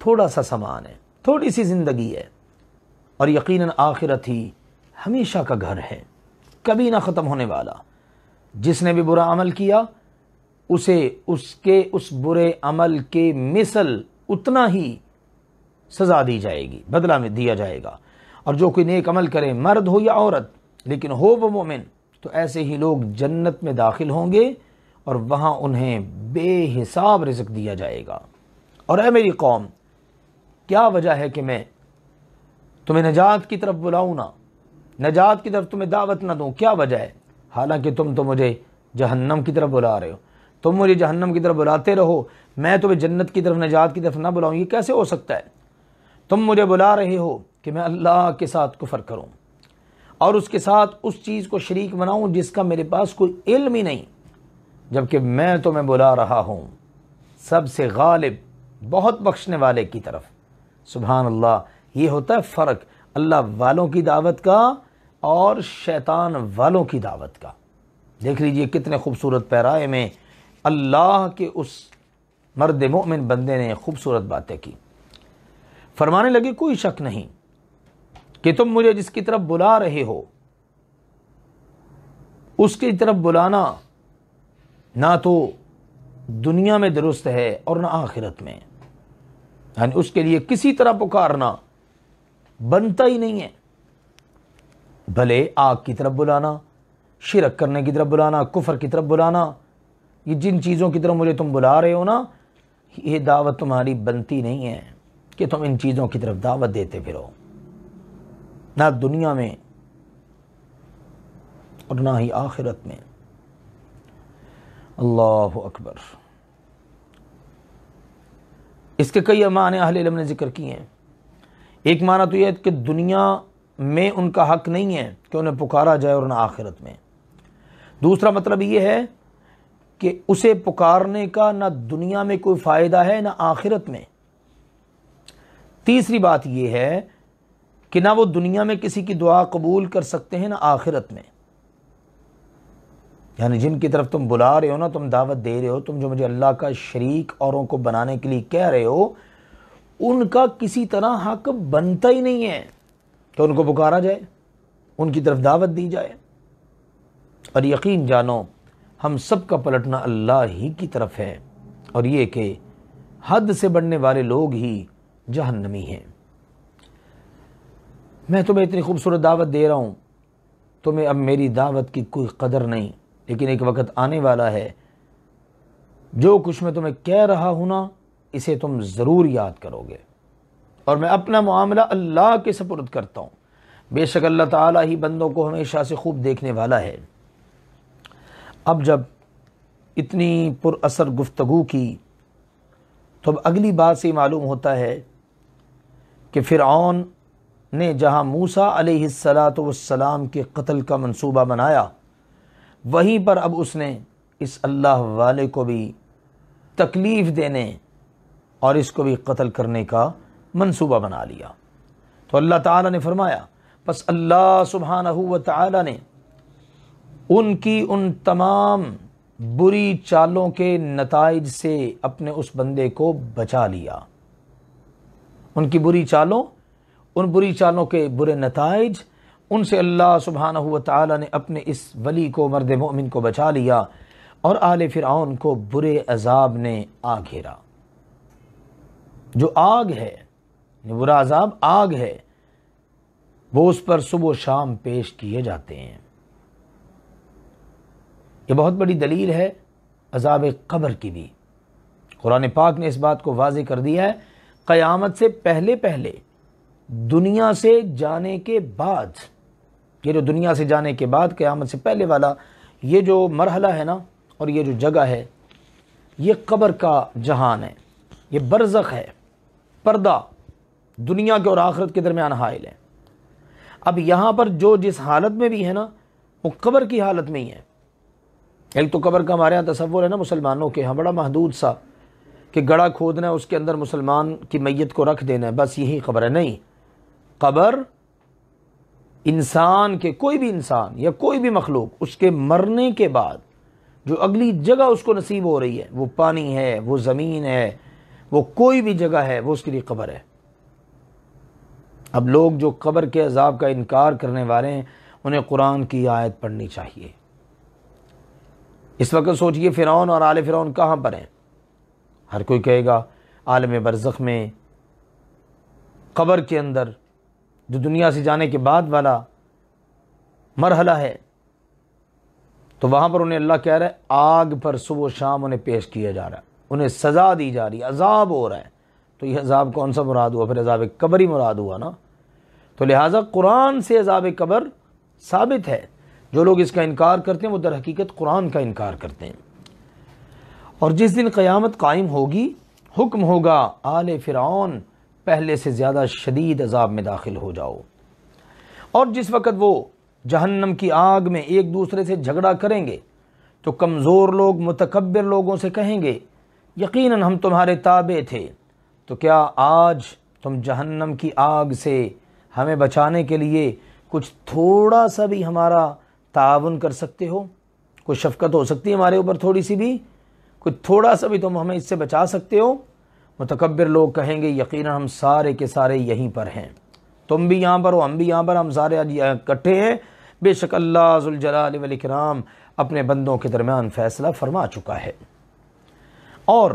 تھوڑا سا سامان ہے، تھوڑی سی زندگی ہے، اور یقیناً آخرت ہی ہمیشہ کا گھر ہے، کبھی نہ ختم ہونے والا۔ جس نے بھی برا عمل کیا اسے اس برے عمل کے مثل اتنا ہی سزا دی جائے گی، بدلہ میں دیا جائے گا، اور جو کوئی نیک عمل کرے مرد ہو یا عورت لیکن ہو وہ مومن، تو ایسے ہی لوگ جنت میں داخل ہوں گے اور وہاں انہیں بے حساب رزق دیا جائے گا۔ اور اے میری قوم کیا وجہ ہے کہ میں تمہیں نجات کی طرف بلاؤں نہ، نجات کی طرف تمہیں دعوت نہ دوں؟ کیا وجہ ہے؟ حالانکہ تم تو مجھے جہنم کی طرف بلا رہے ہو، تم مجھے جہنم کی طرف بلاتے رہو، میں تمہیں جنت کی طرف نجات کی طرف نہ بلاؤں، یہ کیسے ہو سکتا ہے؟ تم مجھے بلا رہے ہو کہ میں اللہ کے ساتھ کفر کروں اور اس کے ساتھ اس چیز کو شریک بناؤں جس کا میرے پاس کوئی علم ہی نہیں، جبکہ میں تمہیں بلا رہا ہوں سب سے غالب بہت بخشنے والے کی طرف۔ سبحان اللہ، یہ ہوتا ہے فرق اللہ والوں کی دعوت کا اور شیطان والوں کی دعوت کا۔ دیکھ لیجئے کتنے خوبصورت پیرائے میں اللہ کے اس مرد مومن بندے نے خوبصورت باتیں کی۔ فرمانے لگے کوئی شک نہیں کہ تم مجھے جس کی طرف بلا رہے ہو اس کی طرف بلانا نہ تو دنیا میں درست ہے اور نہ آخرت میں، یعنی اس کے لیے کسی طرح پکارنا بنتا ہی نہیں ہے، بھلے آگ کی طرف بلانا، شرک کرنے کی طرف بلانا، کفر کی طرف بلانا، یہ جن چیزوں کی طرف مجھے تم بلا رہے ہو نا، یہ دعوت تمہاری بنتی نہیں ہے کہ تم ان چیزوں کی طرف دعوت دیتے پھرو، نہ دنیا میں اور نہ ہی آخرت میں۔ اللہ اکبر۔ اس کے کئی معنی اہل علم نے ذکر کیے ہیں۔ ایک معنی تو یہ ہے کہ دنیا میں ان کا حق نہیں ہے کہ انہیں پکارا جائے اور نہ آخرت میں۔ دوسرا مطلب یہ ہے کہ اسے پکارنے کا نہ دنیا میں کوئی فائدہ ہے نہ آخرت میں۔ تیسری بات یہ ہے کہ نہ وہ دنیا میں کسی کی دعا قبول کر سکتے ہیں نہ آخرت میں، یعنی جن کی طرف تم بلا رہے ہو نا، تم دعوت دے رہے ہو، تم جو مجھے اللہ کا شریک اوروں کو بنانے کے لیے کہہ رہے ہو، ان کا کسی طرح حق بنتا ہی نہیں ہے کہ ان کو پکارا جائے، ان کی طرف دعوت دی جائے۔ اور یقین جانو ہم سب کا پلٹنا اللہ ہی کی طرف ہے، اور یہ کہ حد سے بڑھنے والے لوگ ہی جہنمی ہیں۔ میں تمہیں اتنی خوبصورت دعوت دے رہا ہوں، تمہیں اب میری دعوت کی کوئی قدر نہیں، لیکن ایک وقت آنے والا ہے جو کچھ میں تمہیں کہہ رہا ہوں نا، اسے تم ضرور یاد کرو گے، اور میں اپنا معاملہ اللہ کے سپرد کرتا ہوں، بے شک اللہ تعالیٰ ہی بندوں کو ہمیشہ سے خوب دیکھنے والا ہے۔ اب جب اتنی پر اثر گفتگو کی تو اب اگلی بات سے معلوم ہوتا ہے کہ فرعون نے جہاں موسیٰ علیہ السلام کے قتل کا منصوبہ بنایا، وہیں پر اب اس نے اس اللہ والے کو بھی تکلیف دینے اور اس کو بھی قتل کرنے کا منصوبہ بنا لیا۔ تو اللہ تعالیٰ نے فرمایا، پس اللہ سبحانہ و تعالیٰ نے ان کی ان تمام بری چالوں کے نتائج سے اپنے اس بندے کو بچا لیا۔ ان کی بری چالوں، ان بری چالوں کے برے نتائج، ان سے اللہ سبحانہ و تعالیٰ نے اپنے اس ولی کو، مرد مومن کو بچا لیا، اور آل فرعون کو برے عذاب نے آ گھیرا۔ جو آگ ہے، برا عذاب آگ ہے، وہ اس پر صبح و شام پیش کیے جاتے ہیں۔ یہ بہت بڑی دلیل ہے عذاب قبر کی بھی۔ قرآن پاک نے اس بات کو واضح کر دیا ہے، قیامت سے پہلے پہلے، دنیا سے جانے کے بعد، یہ جو دنیا سے جانے کے بعد قیامت سے پہلے والا یہ جو مرحلہ ہے نا، اور یہ جو جگہ ہے، یہ قبر کا جہان ہے، یہ برزخ ہے، پردہ دنیا کے اور آخرت کے درمیان حائل ہے۔ اب یہاں پر جو جس حالت میں بھی ہے نا، وہ قبر کی حالت میں ہی ہے۔ ایک تو قبر کا ہمارے یہاں تصور ہے نا مسلمانوں کے ہاں بڑا محدود سا، کہ گڑھا کھودنا ہے، اس کے اندر مسلمان کی میت کو رکھ دینا ہے، بس یہی قبر ہے۔ نہیں، قبر انسان کے، کوئی بھی انسان یا کوئی بھی مخلوق، اس کے مرنے کے بعد جو اگلی جگہ اس کو نصیب ہو رہی ہے، وہ پانی ہے، وہ زمین ہے، وہ کوئی بھی جگہ ہے، وہ اس کے لیے قبر ہے۔ اب لوگ جو قبر کے عذاب کا انکار کرنے والے ہیں، انہیں قرآن کی آیت پڑھنی چاہیے۔ اس وقت سوچئے فرعون اور آل فرعون کہاں پر ہیں؟ ہر کوئی کہے گا عالم برزخ میں، قبر کے اندر، جو دنیا سے جانے کے بعد والا مرحلہ ہے، تو وہاں پر انہیں اللہ کہہ رہا ہے آگ پر صبح و شام انہیں پیش کیا جا رہا ہے، انہیں سزا دی جا رہی ہے، عذاب ہو رہا ہے۔ تو یہ عذاب کون سا مراد ہوا؟ پھر عذاب قبر ہی مراد ہوا نا۔ تو لہٰذا قرآن سے عذاب قبر ثابت ہے۔ جو لوگ اس کا انکار کرتے ہیں وہ در حقیقت قرآن کا انکار کرتے ہیں۔ اور جس دن قیامت قائم ہوگی، حکم ہوگا آل فرعون پہلے سے زیادہ شدید عذاب میں داخل ہو جاؤ۔ اور جس وقت وہ جہنم کی آگ میں ایک دوسرے سے جھگڑا کریں گے تو کمزور لوگ متکبر لوگوں سے کہیں گے یقیناً ہم تمہارے تابع تھے، تو کیا آج تم جہنم کی آگ سے ہمیں بچانے کے لیے کچھ تھوڑا سا بھی ہمارا تعاون کر سکتے ہو؟ کوئی شفقت ہو سکتی ہے ہمارے اوپر تھوڑی سی بھی؟ کوئی تھوڑا سا بھی تم ہمیں اس سے بچا سکتے ہو؟ متکبر لوگ کہیں گے یقیناً ہم سارے کے سارے یہیں پر ہیں، تم بھی یہاں پر ہو، ہم بھی یہاں پر، ہم سارے آج اکٹھے ہیں۔ بے شک اللہ ذوالجلال والاکرام اپنے بندوں کے درمیان فیصلہ فرما چکا ہے۔ اور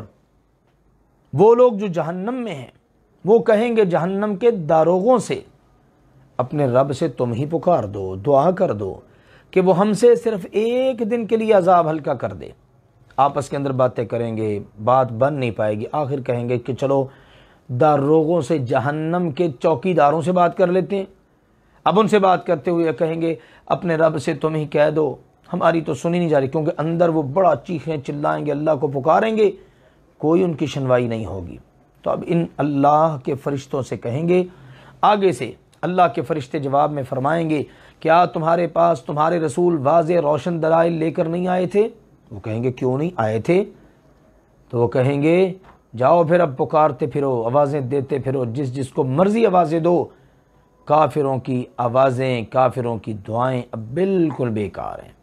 وہ لوگ جو جہنم میں ہیں وہ کہیں گے جہنم کے داروغوں سے اپنے رب سے تم ہی پکار دو، دعا کر دو کہ وہ ہم سے صرف ایک دن کے لیے عذاب ہلکا کر دے۔ آپس کے اندر باتیں کریں گے، بات بن نہیں پائے گی، آخر کہیں گے کہ چلو داروغوں سے، جہنم کے چوکیداروں سے بات کر لیتے ہیں۔ اب ان سے بات کرتے ہوئے کہیں گے اپنے رب سے تم ہی کہہ دو، ہماری تو سنی نہیں جا رہی، کیونکہ اندر وہ بڑا چیخیں چلائیں گے، اللہ کو پکاریں گے، کوئی ان کی سنوائی نہیں ہوگی۔ تو اب ان اللہ کے فرشتوں سے کہیں گے، آگے سے اللہ کے فرشتے جواب میں فرمائیں گے کیا تمہارے پاس تمہارے رسول واضح روشن دلائل لے کر نہیں آئے تھے؟ وہ کہیں گے کیوں نہیں آئے تھے؟ تو وہ کہیں گے جاؤ پھر اب پکارتے پھرو، آوازیں دیتے پھرو، جس کو مرضی آوازیں دو، کافروں کی آوازیں، کافروں کی دعائیں اب بالکل بیکار ہیں۔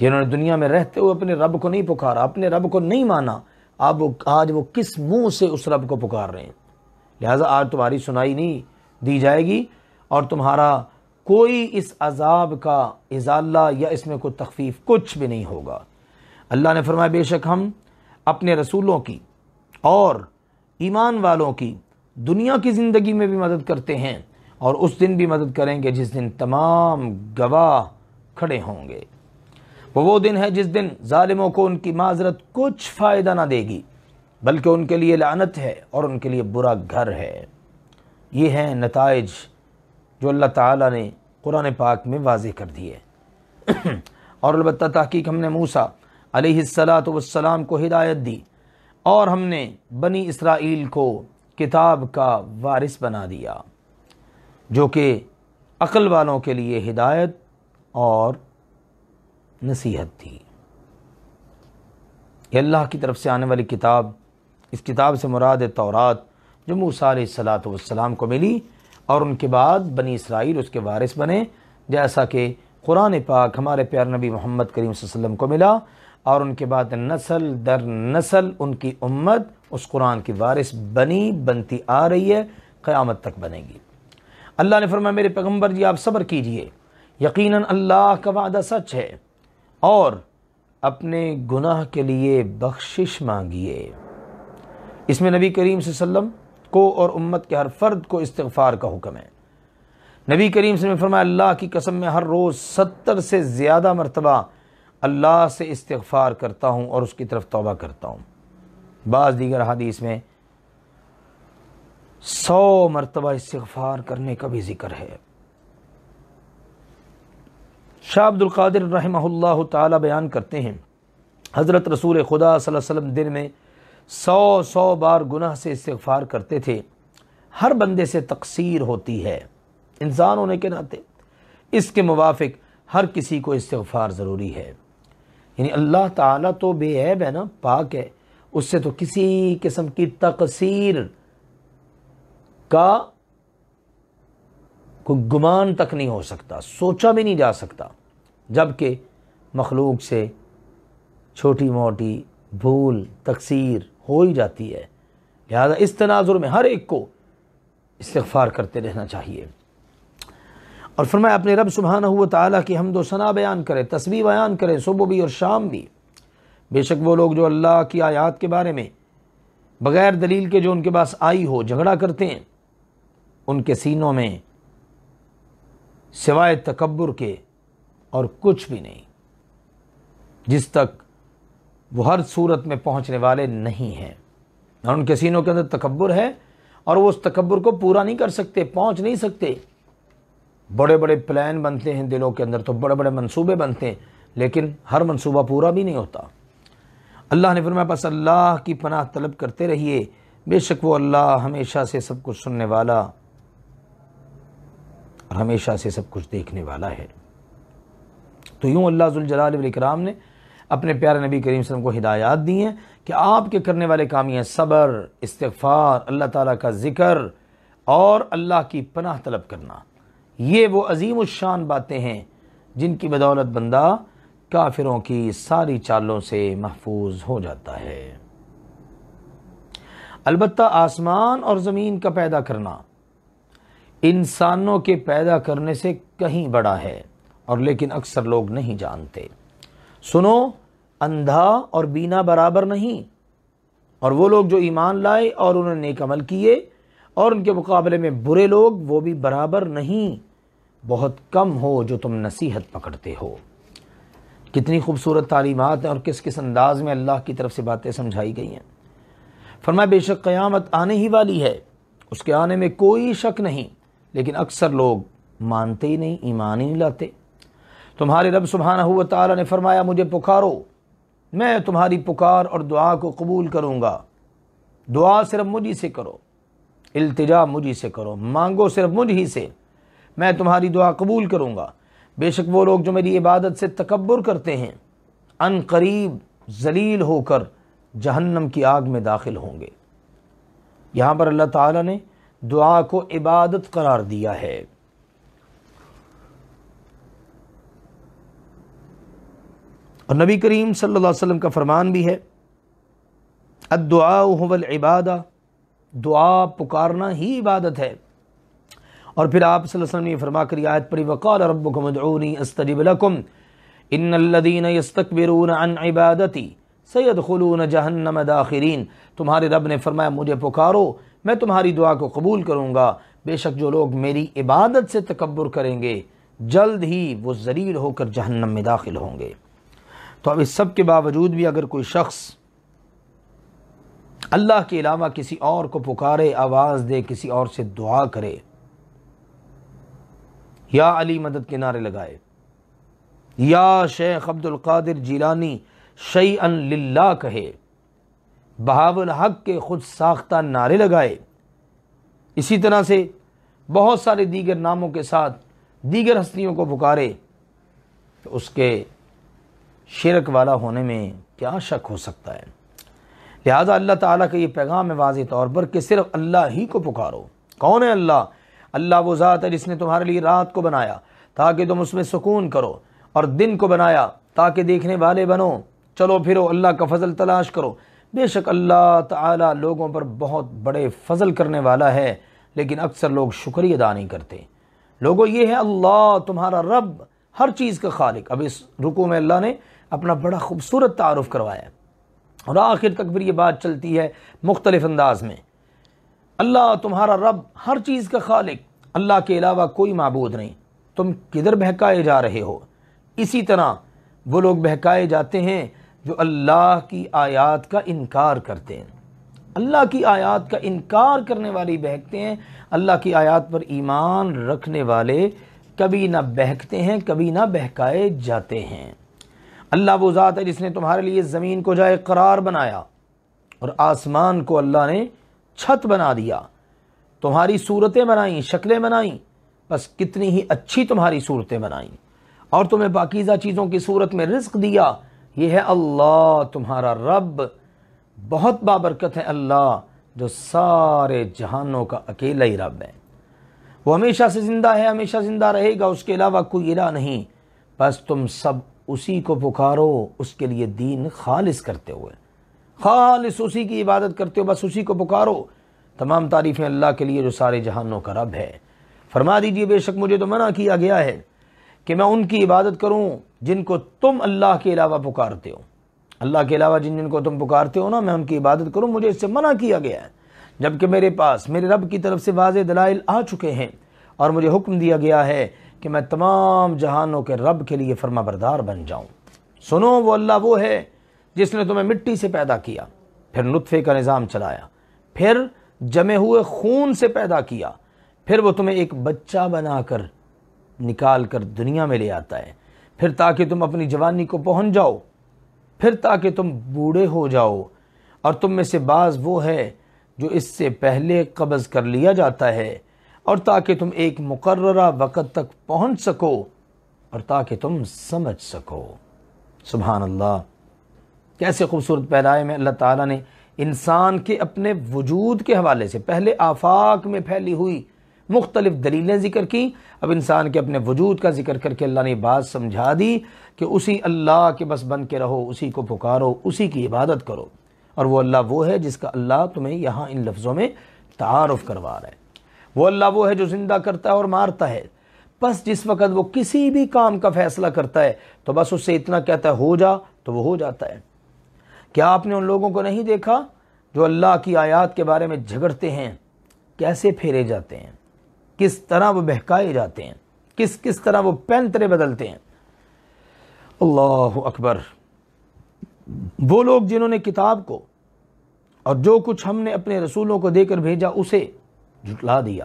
جنہوں نے دنیا میں رہتے ہوئے اپنے رب کو نہیں پکارا، اپنے رب کو نہیں مانا، آج وہ کس منہ سے اس رب کو پکار رہے ہیں؟ لہٰذا آج تمہاری سنائی نہیں دی جائے گی اور تمہارا کوئی اس عذاب کا ازالہ یا اس میں کوئی تخفیف کچھ بھی نہیں ہوگا۔ اللہ نے فرمایا بے شک ہم اپنے رسولوں کی اور ایمان والوں کی دنیا کی زندگی میں بھی مدد کرتے ہیں اور اس دن بھی مدد کریں گے جس دن تمام گواہ کھڑے ہوں گے۔ وہ دن ہے جس دن ظالموں کو ان کی معذرت کچھ فائدہ نہ دے گی، بلکہ ان کے لیے لعنت ہے اور ان کے لیے برا گھر ہے۔ یہ ہیں نتائج جو اللہ تعالیٰ نے قرآن پاک میں واضح کر دیے۔ اور البتہ تحقیق ہم نے موسیٰ علیہ السلام کو ہدایت دی اور ہم نے بنی اسرائیل کو کتاب کا وارث بنا دیا، جو کہ عقل والوں کے لیے ہدایت اور نصیحت تھی۔ یہ اللہ کی طرف سے آنے والی کتاب، اس کتاب سے مراد تورات جو موسیٰ علیہ السلام کو ملی اور ان کے بعد بنی اسرائیل اس کے وارث بنے، جیسا کہ قرآن پاک ہمارے پیارے نبی محمد کریم صلی اللہ علیہ وسلم کو ملا، اور ان کے بعد نسل در نسل ان کی امت اس قرآن کی وارث بنتی آ رہی ہے، قیامت تک بنے گی۔ اللہ نے فرمایا میرے پیغمبر جی آپ صبر کیجئے، یقیناً اللہ کا وعدہ سچ ہے، اور اپنے گناہ کے لیے بخشش مانگیے۔ اس میں نبی کریم صلی اللہ علیہ وسلم کو اور امت کے ہر فرد کو استغفار کا حکم ہے۔ نبی کریم صلی اللہ علیہ وسلم نے فرمایا اللہ کی قسم میں ہر روز 70 سے زیادہ مرتبہ اللہ سے استغفار کرتا ہوں اور اس کی طرف توبہ کرتا ہوں۔ بعض دیگر حدیث میں 100 مرتبہ استغفار کرنے کا بھی ذکر ہے۔ شاہ عبد القادر رحمہ اللہ تعالی بیان کرتے ہیں حضرت رسول خدا صلی اللہ علیہ وسلم دن میں 100 بار گناہ سے استغفار کرتے تھے۔ ہر بندے سے تقصیر ہوتی ہے، انسان ہونے کے ناطے اس کے موافق ہر کسی کو استغفار ضروری ہے۔ یعنی اللہ تعالیٰ تو بے عیب ہے نا، پاک ہے، اس سے تو کسی قسم کی تقصیر کا کوئی گمان تک نہیں ہو سکتا، سوچا بھی نہیں جا سکتا، جبکہ مخلوق سے چھوٹی موٹی بھول تقصیر ہو ہی جاتی ہے۔ لہذا اس تناظر میں ہر ایک کو استغفار کرتے رہنا چاہیے۔ اور فرمایا اپنے رب سبحانہ و تعالیٰ کی حمد و ثنا بیان کرے، تسبیح بیان کرے، صبح بھی اور شام بھی۔ بے شک وہ لوگ جو اللہ کی آیات کے بارے میں بغیر دلیل کے جو ان کے پاس آئی ہو جھگڑا کرتے ہیں، ان کے سینوں میں سوائے تکبر کے اور کچھ بھی نہیں، جس تک وہ ہر صورت میں پہنچنے والے نہیں ہیں۔ اور ان کے سینوں کے اندر تکبر ہے اور وہ اس تکبر کو پورا نہیں کر سکتے، پہنچ نہیں سکتے۔ بڑے بڑے پلان بنتے ہیں دلوں کے اندر، تو بڑے بڑے منصوبے بنتے ہیں، لیکن ہر منصوبہ پورا بھی نہیں ہوتا۔ اللہ نے فرمایا بس اللہ کی پناہ طلب کرتے رہیے، بے شک وہ اللہ ہمیشہ سے سب کچھ سننے والا اور ہمیشہ سے سب کچھ دیکھنے والا ہے۔ تو یوں اللہ ذوالجلال والاکرام نے اپنے پیارے نبی کریم صلی اللہ علیہ وسلم کو ہدایات دی ہیں کہ آپ کے کرنے والے کام ہیں صبر، استغفار، اللہ تعالیٰ کا ذکر اور اللہ کی پناہ طلب کرنا۔ یہ وہ عظیم الشان باتیں ہیں جن کی بدولت بندہ کافروں کی ساری چالوں سے محفوظ ہو جاتا ہے۔ البتہ آسمان اور زمین کا پیدا کرنا انسانوں کے پیدا کرنے سے کہیں بڑا ہے، اور لیکن اکثر لوگ نہیں جانتے۔ سنو، اندھا اور بینا برابر نہیں، اور وہ لوگ جو ایمان لائے اور انہوں نے نیک عمل کیے اور ان کے مقابلے میں برے لوگ وہ بھی برابر نہیں، بہت کم ہو جو تم نصیحت پکڑتے ہو۔ کتنی خوبصورت تعلیمات ہیں اور کس کس انداز میں اللہ کی طرف سے باتیں سمجھائی گئی ہیں۔ فرمایا بے شک قیامت آنے ہی والی ہے، اس کے آنے میں کوئی شک نہیں، لیکن اکثر لوگ مانتے ہی نہیں، ایمان ہی نہیں لاتے۔ تمہارے رب سبحانہ و تعالی نے فرمایا مجھے پکارو، میں تمہاری پکار اور دعا کو قبول کروں گا۔ دعا صرف مجھ سے کرو، التجا مجھ سے کرو، مانگو صرف مجھ ہی سے، میں تمہاری دعا قبول کروں گا۔ بے شک وہ لوگ جو میری عبادت سے تکبر کرتے ہیں ان قریب ذلیل ہو کر جہنم کی آگ میں داخل ہوں گے۔ یہاں پر اللہ تعالیٰ نے دعا کو عبادت قرار دیا ہے۔ اور نبی کریم صلی اللہ علیہ وسلم کا فرمان بھی ہے الدعاء هو العبادہ، دعا پکارنا ہی عبادت ہے۔ اور پھر آپ صلی اللہ علیہ وسلم نے فرما کر یہ آیت پڑھی وقال ربکم ادعونی استجب لکم ان الذین یستکبرون عن عبادتی سیدخلون جہنم داخرین۔ تمہارے رب نے فرمایا مجھے پکارو، میں تمہاری دعا کو قبول کروں گا، بے شک جو لوگ میری عبادت سے تکبر کریں گے جلد ہی وہ ذلیل ہو کر جہنم میں داخل ہوں گے۔ تو اب اس سب کے باوجود بھی اگر کوئی شخص اللہ کے علاوہ کسی اور کو پکارے، آواز دے، کسی اور سے دعا کرے، یا علی مدد کے نعرے لگائے، یا شیخ عبد القادر جیلانی شیئا للہ کہے، بہاول حق کے خود ساختہ نعرے لگائے، اسی طرح سے بہت سارے دیگر ناموں کے ساتھ دیگر ہستیوں کو پکارے، تو اس کے شرک والا ہونے میں کیا شک ہو سکتا ہے۔ لہذا اللہ تعالیٰ کا یہ پیغام ہے واضح طور پر کہ صرف اللہ ہی کو پکارو۔ کون ہے اللہ؟ اللہ وہ ذات ہے جس نے تمہارے لیے رات کو بنایا تاکہ تم اس میں سکون کرو، اور دن کو بنایا تاکہ دیکھنے والے بنو، چلو پھرو اللہ کا فضل تلاش کرو۔ بے شک اللہ تعالیٰ لوگوں پر بہت بڑے فضل کرنے والا ہے، لیکن اکثر لوگ شکریہ ادا نہیں کرتے۔ لوگوں یہ ہے اللہ تمہارا رب، ہر چیز کا خالق۔ اب اس رکوع میں اللہ نے اپنا بڑا خوبصورت تعارف کروایا ہے، اور آخر تک پھر یہ بات چلتی ہے مختلف انداز میں۔ اللہ تمہارا رب، ہر چیز کا خالق، اللہ کے علاوہ کوئی معبود نہیں، تم کدھر بہکائے جا رہے ہو؟ اسی طرح وہ لوگ بہکائے جاتے ہیں جو اللہ کی آیات کا انکار کرتے ہیں۔ اللہ کی آیات کا انکار کرنے والے بہکتے ہیں، اللہ کی آیات پر ایمان رکھنے والے کبھی نہ بہکتے ہیں، کبھی نہ بہکائے جاتے ہیں۔ اللہ وہ ذات ہے جس نے تمہارے لیے زمین کو جائے قرار بنایا اور آسمان کو اللہ نے چھت بنا دیا، تمہاری صورتیں بنائیں، شکلیں بنائیں، بس کتنی ہی اچھی تمہاری صورتیں بنائیں، اور تمہیں پاکیزہ چیزوں کی صورت میں رزق دیا۔ یہ ہے اللہ تمہارا رب، بہت بابرکت ہے اللہ جو سارے جہانوں کا اکیلا ہی رب ہے۔ وہ ہمیشہ سے زندہ ہے، ہمیشہ زندہ رہے گا، اس کے علاوہ کوئی الہ نہیں، بس تم سب اسی کو پکارو، اس کے لیے دین خالص کرتے ہوئے، خالص اسی کی عبادت کرتے ہو، بس اسی کو پکارو۔ تمام تعریفیں اللہ کے لیے جو سارے جہانوں کا رب ہے۔ فرما دیجئے بے شک مجھے تو منع کیا گیا ہے کہ میں ان کی عبادت کروں جن کو تم اللہ کے علاوہ پکارتے ہو۔ اللہ کے علاوہ جن کو تم پکارتے ہو نا، میں ان کی عبادت کروں، مجھے اس سے منع کیا گیا ہے، جبکہ میرے پاس میرے رب کی طرف سے واضح دلائل آ چکے ہیں، اور مجھے حکم دیا گیا ہے کہ میں تمام جہانوں کے رب کے لیے فرما بردار بن جاؤں۔ سنو، وہ اللہ وہ ہے جس نے تمہیں مٹی سے پیدا کیا، پھر نطفے کا نظام چلایا، پھر جمے ہوئے خون سے پیدا کیا، پھر وہ تمہیں ایک بچہ بنا کر نکال کر دنیا میں لے آتا ہے، پھر تاکہ تم اپنی جوانی کو پہنچ جاؤ، پھر تاکہ تم بوڑھے ہو جاؤ، اور تم میں سے بعض وہ ہے جو اس سے پہلے قبض کر لیا جاتا ہے، اور تاکہ تم ایک مقررہ وقت تک پہنچ سکو، اور تاکہ تم سمجھ سکو۔ سبحان اللہ، کیسے خوبصورت پیرائے میں اللہ تعالیٰ نے انسان کے اپنے وجود کے حوالے سے پہلے آفاق میں پھیلی ہوئی مختلف دلیلیں ذکر کی، اب انسان کے اپنے وجود کا ذکر کر کے اللہ نے بات سمجھا دی کہ اسی اللہ کے بس بن کے رہو، اسی کو پکارو، اسی کی عبادت کرو، اور وہ اللہ وہ ہے جس کا اللہ تمہیں یہاں ان لفظوں میں تعارف کروا رہا ہے۔ وہ اللہ وہ ہے جو زندہ کرتا ہے اور مارتا ہے، بس جس وقت وہ کسی بھی کام کا فیصلہ کرتا ہے تو بس اس سے اتنا کہتا ہے ہو جا تو وہ ہو جاتا ہے۔ کیا آپ نے ان لوگوں کو نہیں دیکھا جو اللہ کی آیات کے بارے میں جھگڑتے ہیں، کیسے پھیرے جاتے ہیں، کس طرح وہ بہکائے جاتے ہیں، کس طرح وہ پینترے بدلتے ہیں۔ اللہ اکبر۔ وہ لوگ جنہوں نے کتاب کو اور جو کچھ ہم نے اپنے رسولوں کو دے کر بھیجا اسے جھٹلا دیا،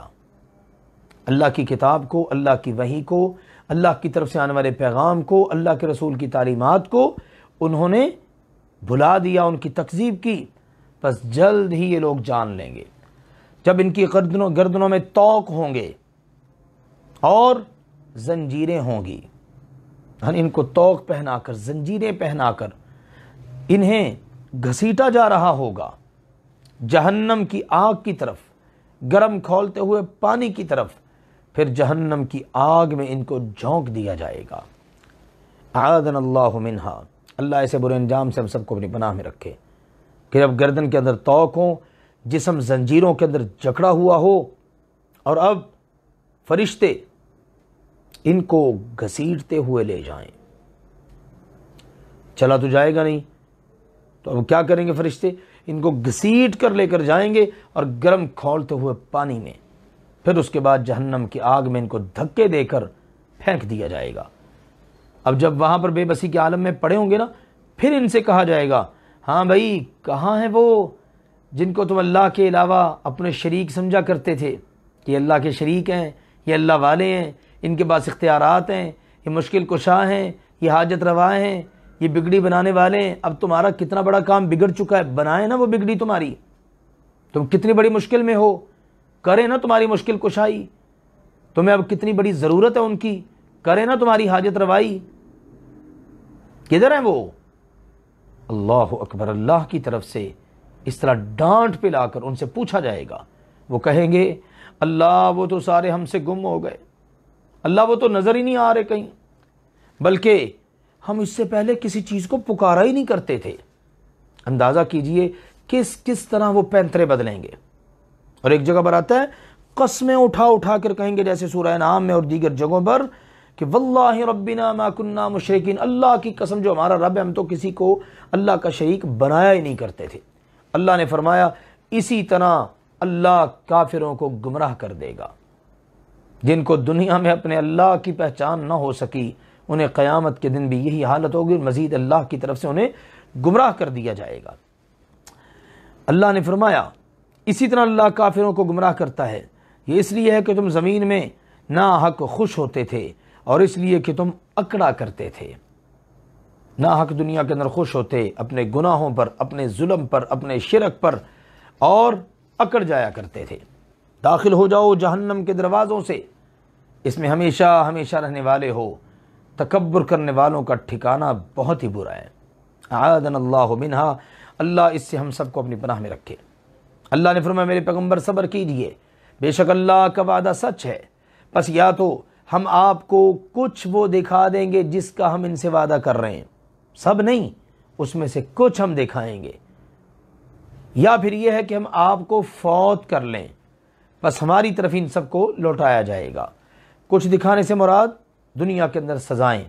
اللہ کی کتاب کو، اللہ کی وحی کو، اللہ کی طرف سے آنے والے پیغام کو، اللہ کے رسول کی تعلیمات کو انہوں نے بھلا دیا، ان کی تکذیب کی۔ بس جلد ہی یہ لوگ جان لیں گے جب ان کی گردنوں میں طوق ہوں گے اور زنجیریں ہوں گی، ان کو طوق پہنا کر، زنجیریں پہنا کر انہیں گھسیٹا جا رہا ہوگا جہنم کی آگ کی طرف، گرم کھولتے ہوئے پانی کی طرف، پھر جہنم کی آگ میں ان کو جھونک دیا جائے گا۔ اعاذنا اللہ منہا۔ اللہ ایسے برے انجام سے ہم سب کو اپنی پناہ میں رکھے کہ جب گردن کے اندر طوق ہو، جسم زنجیروں کے اندر جکڑا ہوا ہو اور اب فرشتے ان کو گھسیٹتے ہوئے لے جائیں۔ چلا تو جائے گا نہیں تو اب کیا کریں گے فرشتے؟ ان کو گھسیٹ کر لے کر جائیں گے اور گرم کھولتے ہوئے پانی میں، پھر اس کے بعد جہنم کی آگ میں ان کو دھکے دے کر پھینک دیا جائے گا۔ اب جب وہاں پر بے بسی کے عالم میں پڑے ہوں گے نا، پھر ان سے کہا جائے گا ہاں بھائی کہاں ہیں وہ جن کو تم اللہ کے علاوہ اپنے شریک سمجھا کرتے تھے، یہ اللہ کے شریک ہیں، یہ اللہ والے ہیں، ان کے پاس اختیارات ہیں، یہ مشکل کشا ہیں، یہ حاجت روا ہیں، یہ بگڑی بنانے والے ہیں۔ اب تمہارا کتنا بڑا کام بگڑ چکا ہے، بنائے نا وہ بگڑی تمہاری، تم کتنی بڑی مشکل میں ہو، کرے نا تمہاری مشکل کشائی، تمہیں اب کتنی بڑی ضرورت ہے ان کی، کرے نا تمہاری حاجت روائی، کدھر ہیں وہ؟ اللہ اکبر۔ اللہ کی طرف سے اس طرح ڈانٹ پہ لا کر ان سے پوچھا جائے گا، وہ کہیں گے اللہ وہ تو سارے ہم سے گم ہو گئے، اللہ وہ تو نظر ہی نہیں آ رہے کہیں، بلکہ ہم اس سے پہلے کسی چیز کو پکارا ہی نہیں کرتے تھے۔ اندازہ کیجئے کس طرح وہ پینترے بدلیں گے۔ اور ایک جگہ پر آتا ہے قسمیں اٹھا کر کہیں گے، جیسے سورہ انعام میں اور دیگر جگہوں پر، کہ واللہ ربنا ما کننا مشرکین، اللہ کی قسم جو ہمارا رب ہے ہم تو کسی کو اللہ کا شریک بنایا ہی نہیں کرتے تھے۔ اللہ نے فرمایا اسی طرح اللہ کافروں کو گمراہ کر دے گا، جن کو دنیا میں اپنے اللہ کی پہچان نہ ہو سکی، انہیں قیامت کے دن بھی یہی حالت ہوگی، مزید اللہ کی طرف سے انہیں گمراہ کر دیا جائے گا۔ اللہ نے فرمایا اسی طرح اللہ کافروں کو گمراہ کرتا ہے، یہ اس لیے ہے کہ تم زمین میں ناحق خوش ہوتے تھے اور اس لیے کہ تم اکڑا کرتے تھے، ناحق دنیا کے اندر خوش ہوتے اپنے گناہوں پر، اپنے ظلم پر، اپنے شرک پر، اور اکڑ جایا کرتے تھے۔ داخل ہو جاؤ جہنم کے دروازوں سے، اس میں ہمیشہ ہمیشہ رہنے والے ہو، تکبر کرنے والوں کا ٹھکانہ بہت ہی برا ہے۔ اعاذنا اللہ منہا۔ اللہ اس سے ہم سب کو اپنی پناہ میں رکھے۔ اللہ نے فرمایا میرے پیغمبر صبر کیجئے، بے شک اللہ کا وعدہ سچ ہے، پس یا تو ہم آپ کو کچھ وہ دکھا دیں گے جس کا ہم ان سے وعدہ کر رہے ہیں، سب نہیں، اس میں سے کچھ ہم دکھائیں گے، یا پھر یہ ہے کہ ہم آپ کو فوت کر لیں، بس ہماری طرف ان سب کو لوٹایا جائے گا۔ کچھ دکھانے سے مراد دنیا کے اندر سزائیں،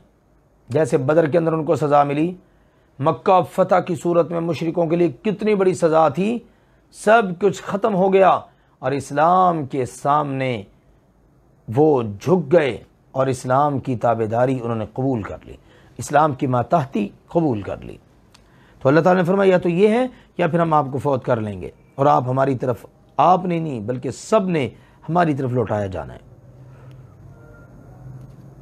جیسے بدر کے اندر ان کو سزا ملی، مکہ فتح کی صورت میں مشرکوں کے لیے کتنی بڑی سزا تھی، سب کچھ ختم ہو گیا اور اسلام کے سامنے وہ جھک گئے اور اسلام کی تابعداری انہوں نے قبول کر لی، اسلام کی ماتحتی قبول کر لی۔ تو اللہ تعالیٰ نے فرمایا یا تو یہ ہے یا پھر ہم آپ کو فوت کر لیں گے اور آپ ہماری طرف، آپ نے نہیں بلکہ سب نے ہماری طرف لوٹایا جانا ہے۔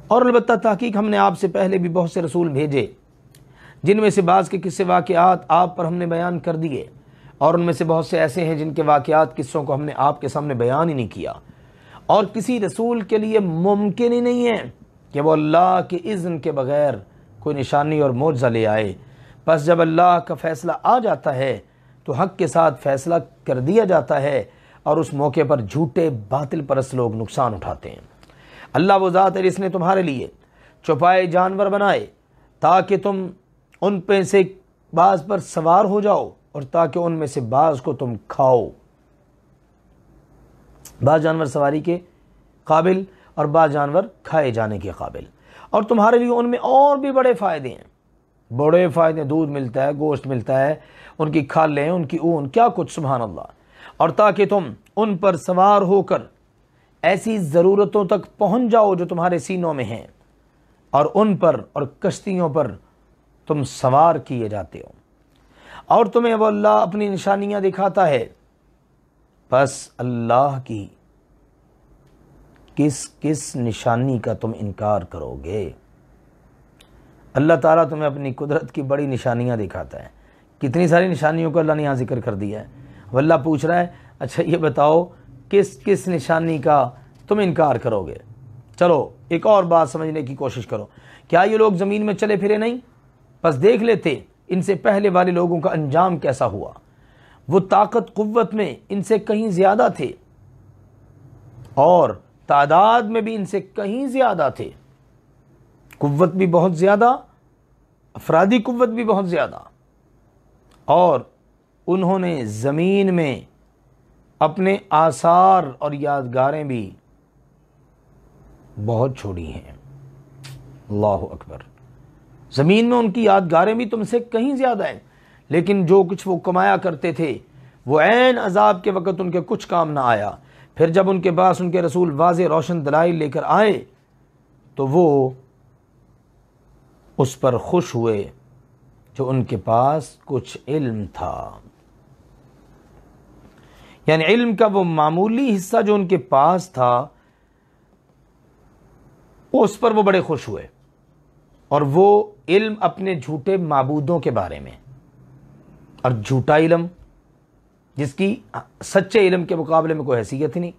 اور البتہ تحقیق ہم نے آپ سے پہلے بھی بہت سے رسول بھیجے، جن میں سے بعض کے قصے واقعات آپ پر ہم نے بیان کر دیے، اور ان میں سے بہت سے ایسے ہیں جن کے واقعات قصوں کو ہم نے آپ کے سامنے بیان ہی نہیں کیا۔ اور کسی رسول کے لیے ممکن ہی نہیں ہے کہ وہ اللہ کے اذن کے بغیر کوئی نشانی اور معجزہ لے آئے، بس جب اللہ کا فیصلہ آ جاتا ہے تو حق کے ساتھ فیصلہ کر دیا جاتا ہے، اور اس موقع پر جھوٹے باطل پرست لوگ نقصان اٹھاتے ہیں۔ اللہ وہ ذات ہے جس نے تمہارے لیے چوپائے جانور بنائے تاکہ تم ان پہ سے بعض پر سوار ہو جاؤ اور تاکہ ان میں سے بعض کو تم کھاؤ۔ بعض جانور سواری کے قابل اور بعض جانور کھائے جانے کے قابل، اور تمہارے لیے ان میں اور بھی بڑے فائدے ہیں، بڑے فائدے، دودھ ملتا ہے، گوشت ملتا ہے، ان کی کھالیں، ان کی اون، کیا کچھ، سبحان اللہ، اور تاکہ تم ان پر سوار ہو کر ایسی ضرورتوں تک پہنچ جاؤ جو تمہارے سینوں میں ہیں، اور ان پر اور کشتیوں پر تم سوار کیے جاتے ہو، اور تمہیں وہ اللہ اپنی نشانیاں دکھاتا ہے، بس اللہ کی کس کس نشانی کا تم انکار کرو گے؟ اللہ تعالیٰ تمہیں اپنی قدرت کی بڑی نشانیاں دکھاتا ہے، کتنی ساری نشانیوں کو اللہ نے یہاں ذکر کر دیا ہے۔ وہ اللہ پوچھ رہا ہے اچھا یہ بتاؤ کس کس نشانی کا تم انکار کرو گے؟ چلو ایک اور بات سمجھنے کی کوشش کرو، کیا یہ لوگ زمین میں چلے پھرے نہیں؟ بس دیکھ لیتے ان سے پہلے والے لوگوں کا انجام کیسا ہوا، وہ طاقت قوت میں ان سے کہیں زیادہ تھے، اور تعداد میں بھی ان سے کہیں زیادہ تھے، قوت بھی بہت زیادہ، افرادی قوت بھی بہت زیادہ، اور انہوں نے زمین میں اپنے آثار اور یادگاریں بھی بہت چھوڑی ہیں۔ اللہ اکبر، زمین میں ان کی یادگاریں بھی تم سے کہیں زیادہ ہیں، لیکن جو کچھ وہ کمایا کرتے تھے وہ عین عذاب کے وقت ان کے کچھ کام نہ آیا۔ پھر جب ان کے پاس ان کے رسول واضح روشن دلائل لے کر آئے تو وہ اس پر خوش ہوئے جو ان کے پاس کچھ علم تھا، یعنی علم کا وہ معمولی حصہ جو ان کے پاس تھا اس پر وہ بڑے خوش ہوئے، اور وہ علم اپنے جھوٹے معبودوں کے بارے میں، اور جھوٹا علم جس کی سچے علم کے مقابلے میں کوئی حیثیت ہی نہیں،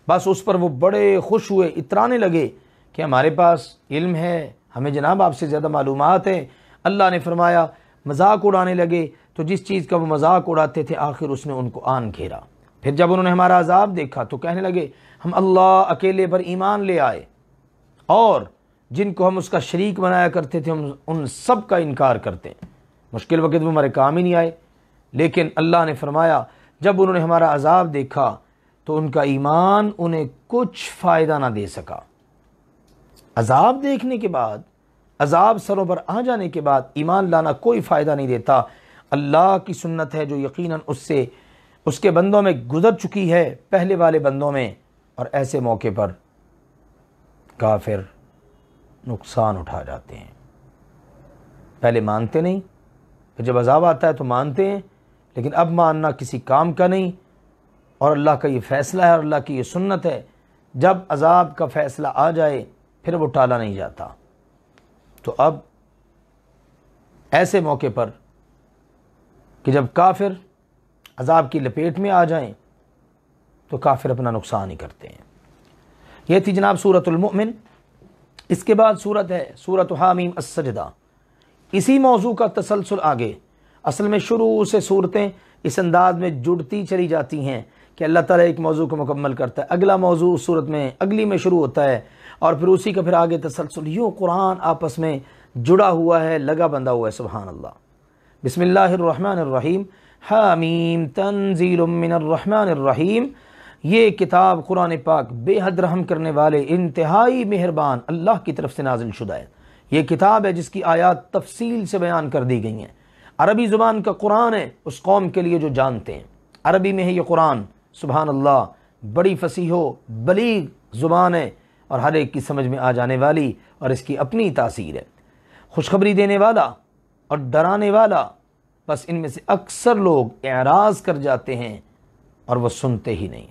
بس اس پر وہ بڑے خوش ہوئے، اترانے لگے کہ ہمارے پاس علم ہے، ہمیں جناب آپ سے زیادہ معلومات ہیں۔ اللہ نے فرمایا مذاق اڑانے لگے، تو جس چیز کا وہ مذاق اڑاتے تھے آخر اس نے ان کو آن گھیرا۔ پھر جب انہوں نے ہمارا عذاب دیکھا تو کہنے لگے ہم اللہ اکیلے پر ایمان لے آئے، اور جن کو ہم اس کا شریک بنایا کرتے تھے ہم ان سب کا انکار کرتے ہیں، مشکل وقت میں ہمارے کام ہی نہیں آئے۔ لیکن اللہ نے فرمایا جب انہوں نے ہمارا عذاب دیکھا تو ان کا ایمان انہیں کچھ فائدہ نہ دے سکا۔ عذاب دیکھنے کے بعد، عذاب سروں پر آ جانے کے بعد ایمان لانا کوئی فائدہ نہیں دیتا۔ اللہ کی سنت ہے جو یقیناً اس کے بندوں میں گزر چکی ہے، پہلے والے بندوں میں، اور ایسے موقع پر کافر نقصان اٹھا جاتے ہیں۔ پہلے مانتے نہیں، پھر جب عذاب آتا ہے تو مانتے ہیں، لیکن اب ماننا کسی کام کا نہیں، اور اللہ کا یہ فیصلہ ہے اور اللہ کی یہ سنت ہے، جب عذاب کا فیصلہ آ جائے پھر وہ ٹالا نہیں جاتا۔ تو اب ایسے موقع پر کہ جب کافر عذاب کی لپیٹ میں آ جائیں تو کافر اپنا نقصان ہی کرتے ہیں۔ یہ تھی جناب سورۃ المؤمن۔ اس کے بعد سورت ہے سورۃ حامیم السجدہ۔ اسی موضوع کا تسلسل آگے، اصل میں شروع سے صورتیں اس انداز میں جڑتی چلی جاتی ہیں کہ اللہ تعالیٰ ایک موضوع کو مکمل کرتا ہے، اگلا موضوع اس صورت میں اگلی میں شروع ہوتا ہے، اور پھر اسی کا پھر آگے تسلسل، یوں قرآن آپس میں جڑا ہوا ہے، لگا بندھا ہوا ہے، سبحان اللہ۔ بسم اللہ الرحمن الرحیم، حامیم تنزیل من الرحمن الرحیم۔ یہ کتاب قرآن پاک بے حد رحم کرنے والے انتہائی مہربان اللہ کی طرف سے نازل شدہ ہے۔ یہ کتاب ہے جس کی آیات تفصیل سے بیان کر دی گئی ہیں، عربی زبان کا قرآن ہے اس قوم کے لیے جو جانتے ہیں، عربی میں ہے یہ قرآن، سبحان اللہ، بڑی فصیح و بلیغ زبان ہے اور ہر ایک کی سمجھ میں آ جانے والی، اور اس کی اپنی تاثیر ہے، خوشخبری دینے والا اور ڈرانے والا۔ بس ان میں سے اکثر لوگ اعراض کر جاتے ہیں اور وہ سنتے ہی نہیں،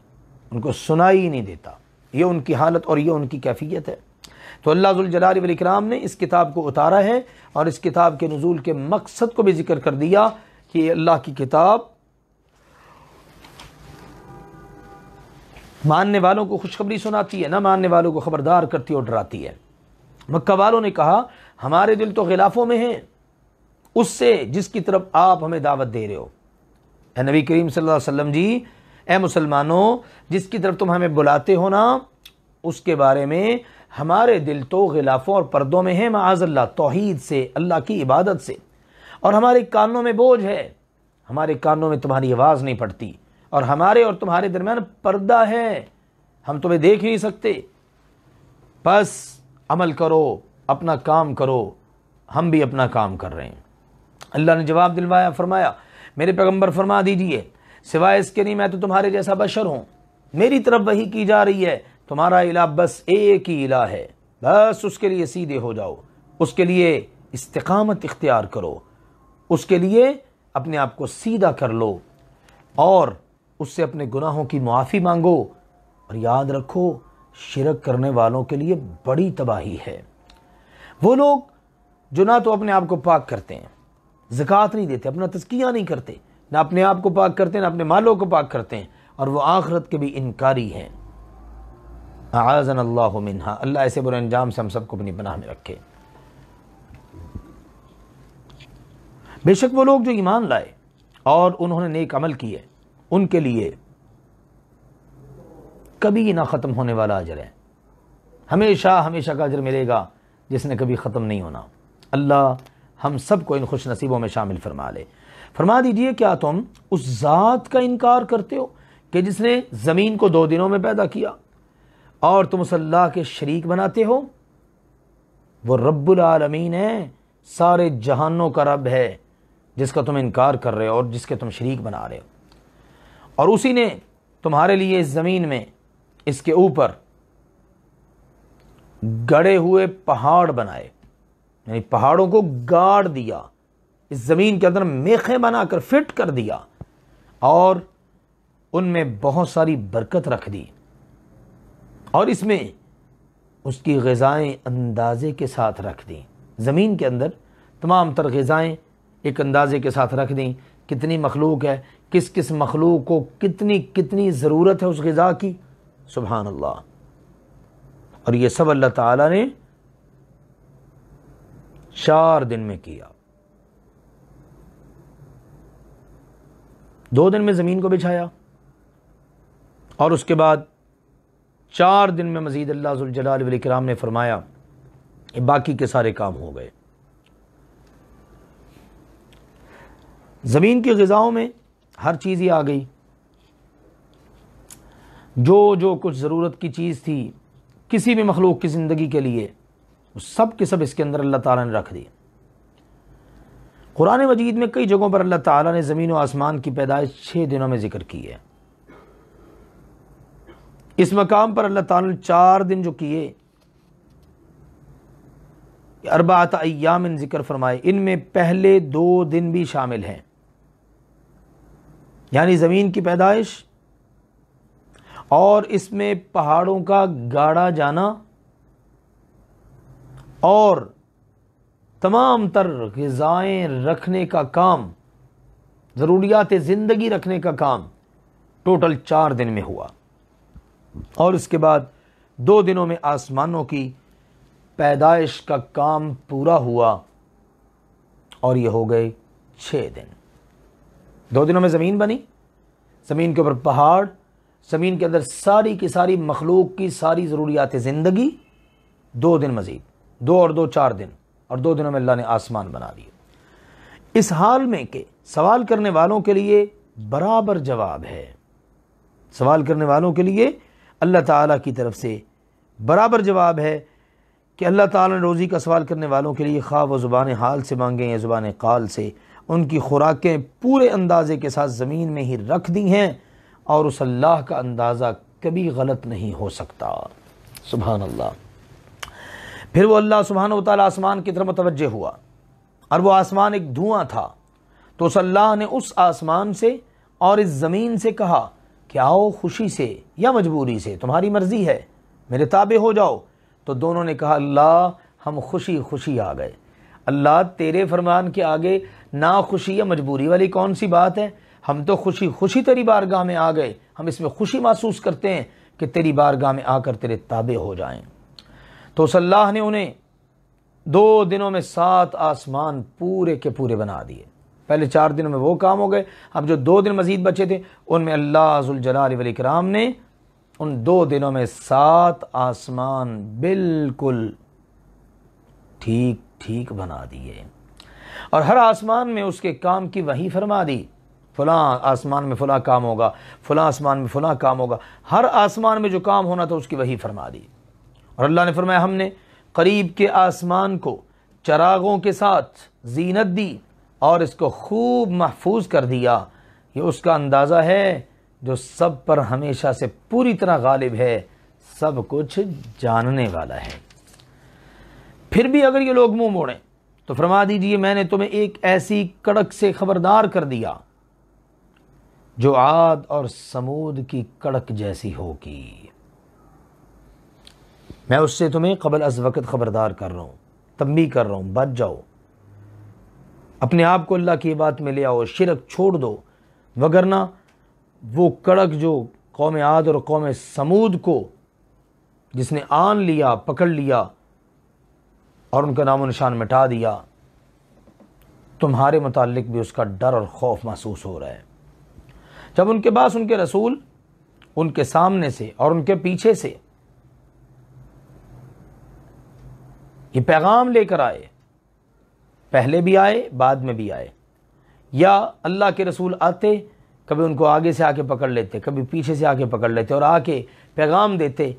ان کو سنائی ہی نہیں دیتا، یہ ان کی حالت اور یہ ان کی کیفیت ہے۔ تو اللہ ذوالجلال والاکرام نے اس کتاب کو اتارا ہے، اور اس کتاب کے نزول کے مقصد کو بھی ذکر کر دیا کہ یہ اللہ کی کتاب ماننے والوں کو خوشخبری سناتی ہے، نہ ماننے والوں کو خبردار کرتی اور ڈراتی ہے۔ مکہ والوں نے کہا ہمارے دل تو غلافوں میں ہیں اس سے جس کی طرف آپ ہمیں دعوت دے رہے ہو، اے نبی کریم صلی اللہ علیہ وسلم جی، اے مسلمانوں، جس کی طرف تم ہمیں بلاتے ہو نا اس کے بارے میں ہمارے دل تو غلافوں اور پردوں میں ہیں، معاذ اللہ، توحید سے، اللہ کی عبادت سے، اور ہمارے کانوں میں بوجھ ہے، ہمارے کانوں میں تمہاری آواز نہیں پڑتی، اور ہمارے اور تمہارے درمیان پردہ ہے، ہم تمہیں دیکھ نہیں سکتے۔ بس عمل کرو، اپنا کام کرو، ہم بھی اپنا کام کر رہے ہیں۔ اللہ نے جواب دلوایا، فرمایا میرے پیغمبر فرما دیجئے سوائے اس کے نہیں، میں تو تمہارے جیسا بشر ہوں، میری طرف وحی کی جا رہی ہے، تمہارا الہ بس ایک ہی الہ ہے، بس اس کے لیے سیدھے ہو جاؤ، اس کے لیے استقامت اختیار کرو، اس کے لیے اپنے آپ کو سیدھا کر لو اور اس سے اپنے گناہوں کی معافی مانگو، اور یاد رکھو شرک کرنے والوں کے لیے بڑی تباہی ہے۔ وہ لوگ جو نہ تو اپنے آپ کو پاک کرتے ہیں، زکوٰۃ نہیں دیتے، اپنا تزکیہ نہیں کرتے، نہ اپنے آپ کو پاک کرتے ہیں، نہ اپنے مالوں کو پاک کرتے ہیں، اور وہ آخرت کے بھی انکاری ہیں۔ اعاذنا اللہ منہا، اللہ ایسے برے انجام سے ہم سب کو اپنی پناہ میں رکھے۔ بے شک وہ لوگ جو ایمان لائے اور انہوں نے نیک عمل کیے، ان کے لیے کبھی نہ ختم ہونے والا اجر ہے، ہمیشہ ہمیشہ کا اجر ملے گا جس نے کبھی ختم نہیں ہونا۔ اللہ ہم سب کو ان خوش نصیبوں میں شامل فرما لے۔ فرما دیجئے کیا تم اس ذات کا انکار کرتے ہو کہ جس نے زمین کو 2 دنوں میں پیدا کیا اور تم اس اللہ کے شریک بناتے ہو؟ وہ رب العالمین ہے، سارے جہانوں کا رب ہے، جس کا تم انکار کر رہے ہو اور جس کے تم شریک بنا رہے ہو۔ اور اسی نے تمہارے لیے اس زمین میں، اس کے اوپر گڑے ہوئے پہاڑ بنائے، یعنی پہاڑوں کو گاڑ دیا، اس زمین کے اندر میخیں بنا کر فٹ کر دیا، اور ان میں بہت ساری برکت رکھ دی، اور اس میں اس کی غذائیں اندازے کے ساتھ رکھ دیں۔ زمین کے اندر تمام تر غذائیں ایک اندازے کے ساتھ رکھ دیں۔ کتنی مخلوق ہے، کس کس مخلوق کو کتنی ضرورت ہے اس غذا کی، سبحان اللہ۔ اور یہ سب اللہ تعالیٰ نے 4 دن میں کیا۔ 2 دن میں زمین کو بچھایا، اور اس کے بعد 4 دن میں مزید اللہ ذوالجلال والاکرام نے فرمایا کہ باقی کے سارے کام ہو گئے۔ زمین کی غذاؤں میں ہر چیز ہی آ گئی، جو کچھ ضرورت کی چیز تھی کسی بھی مخلوق کی زندگی کے لیے، سب کے سب اس کے اندر اللہ تعالیٰ نے رکھ دی۔ قرآن مجید میں کئی جگہوں پر اللہ تعالیٰ نے زمین و آسمان کی پیدائش 6 دنوں میں ذکر کی ہے۔ اس مقام پر اللہ تعالیٰ نے 4 دن جو کیے، 4 ایام ذکر فرمائے، ان میں پہلے 2 دن بھی شامل ہیں، یعنی زمین کی پیدائش اور اس میں پہاڑوں کا گاڑا جانا اور تمام تر غذائیں رکھنے کا کام، ضروریات زندگی رکھنے کا کام ٹوٹل 4 دن میں ہوا، اور اس کے بعد 2 دنوں میں آسمانوں کی پیدائش کا کام پورا ہوا، اور یہ ہو گئے 6 دن۔ 2 دنوں میں زمین بنی، زمین کے اوپر پہاڑ، زمین کے اندر ساری کی ساری مخلوق کی ساری ضروریات زندگی، 2 دن مزید، 2 اور 2 4 دن، اور 2 دنوں میں اللہ نے آسمان بنا دیے۔ اس حال میں کہ سوال کرنے والوں کے لیے برابر جواب ہے، سوال کرنے والوں کے لیے اللہ تعالیٰ کی طرف سے برابر جواب ہے کہ اللہ تعالیٰ نے روزی کا سوال کرنے والوں کے لیے خواہ وہ زبان حال سے مانگیں یا زبان قال سے، ان کی خوراکیں پورے اندازے کے ساتھ زمین میں ہی رکھ دی ہیں، اور اس اللہ کا اندازہ کبھی غلط نہیں ہو سکتا، سبحان اللہ۔ پھر وہ اللہ سبحانہ و تعالیٰ آسمان کی طرف متوجہ ہوا، اور وہ آسمان ایک دھواں تھا، تو اس اللہ نے اس آسمان سے اور اس زمین سے کہا کہ آؤ خوشی سے یا مجبوری سے، تمہاری مرضی ہے، میرے تابع ہو جاؤ۔ تو دونوں نے کہا اللہ ہم خوشی خوشی آ گئے۔ اللہ تیرے فرمان کے آگے نہ خوشی یا مجبوری والی کون سی بات ہے، ہم تو خوشی خوشی تیری بارگاہ میں آ گئے، ہم اس میں خوشی محسوس کرتے ہیں کہ تیری بارگاہ میں آ کر تیرے تابع ہو جائیں۔ تو اس اللہ نے انہیں 2 دنوں میں 7 آسمان پورے کے پورے بنا دیے۔ پہلے 4 دنوں میں وہ کام ہو گئے، اب جو 2 دن مزید بچے تھے ان میں اللہ ذوالجلال والاکرام نے ان 2 دنوں میں 7 آسمان بالکل ٹھیک بنا دیے، اور ہر آسمان میں اس کے کام کی وحی فرما دی، فلاں آسمان میں فلاں کام ہوگا، فلاں آسمان میں فلاں کام ہوگا، ہر آسمان میں جو کام ہونا تھا اس کی وحی فرما دی۔ اور اللہ نے فرمایا ہم نے قریب کے آسمان کو چراغوں کے ساتھ زینت دی اور اس کو خوب محفوظ کر دیا. یہ اس کا اندازہ ہے جو سب پر ہمیشہ سے پوری طرح غالب ہے، سب کچھ جاننے والا ہے. پھر بھی اگر یہ لوگ منہ موڑیں تو فرما دیجئے میں نے تمہیں ایک ایسی کڑک سے خبردار کر دیا جو عاد اور سمود کی کڑک جیسی ہوگی. میں اس سے تمہیں قبل از وقت خبردار کر رہا ہوں، تنبیہ کر رہا ہوں، بچ جاؤ، اپنے آپ کو اللہ کی بات میں لے آؤ، شرک چھوڑ دو، وگرنہ وہ کڑک جو قوم عاد اور قوم سمود کو جس نے آن لیا، پکڑ لیا اور ان کا نام و نشان مٹا دیا، تمہارے متعلق بھی اس کا ڈر اور خوف محسوس ہو رہا ہے. جب ان کے پاس ان کے رسول ان کے سامنے سے اور ان کے پیچھے سے یہ پیغام لے کر آئے، پہلے بھی آئے بعد میں بھی آئے، یا اللہ کے رسول آتے کبھی ان کو آگے سے آ کے پکڑ لیتے، کبھی پیچھے سے آ کے پکڑ لیتے اور آ کے پیغام دیتے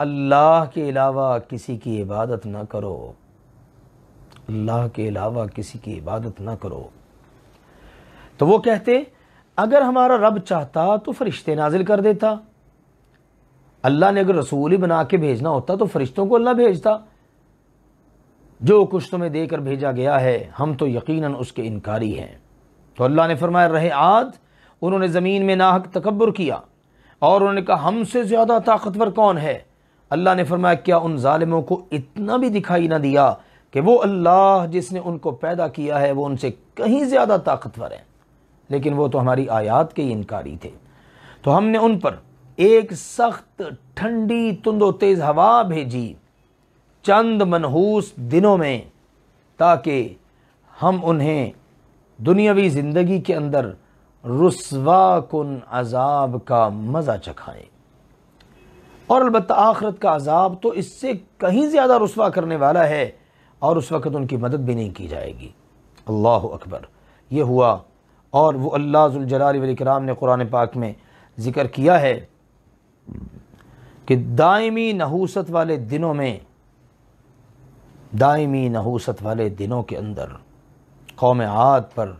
اللہ کے علاوہ کسی کی عبادت نہ کرو، اللہ کے علاوہ کسی کی عبادت نہ کرو. تو وہ کہتے اگر ہمارا رب چاہتا تو فرشتے نازل کر دیتا، اللہ نے اگر رسول ہی بنا کے بھیجنا ہوتا تو فرشتوں کو اللہ بھیجتا. جو کچھ تمہیں دے کر بھیجا گیا ہے ہم تو یقیناً اس کے انکاری ہیں. تو اللہ نے فرمایا رہے عاد، انہوں نے زمین میں ناحق تکبر کیا اور انہوں نے کہا ہم سے زیادہ طاقتور کون ہے. اللہ نے فرمایا کیا ان ظالموں کو اتنا بھی دکھائی نہ دیا کہ وہ اللہ جس نے ان کو پیدا کیا ہے وہ ان سے کہیں زیادہ طاقتور ہے، لیکن وہ تو ہماری آیات کے انکاری تھے. تو ہم نے ان پر ایک سخت ٹھنڈی تند و تیز ہوا بھیجی چند منحوس دنوں میں تاکہ ہم انہیں دنیاوی زندگی کے اندر رسوا کن عذاب کا مزہ چکھائیں، اور البتہ آخرت کا عذاب تو اس سے کہیں زیادہ رسوا کرنے والا ہے اور اس وقت ان کی مدد بھی نہیں کی جائے گی. اللہ اکبر. یہ ہوا اور وہ اللہ ذوالجلال والاکرام نے قرآن پاک میں ذکر کیا ہے کہ دائمی نحوست والے دنوں کے اندر قوم عاد پر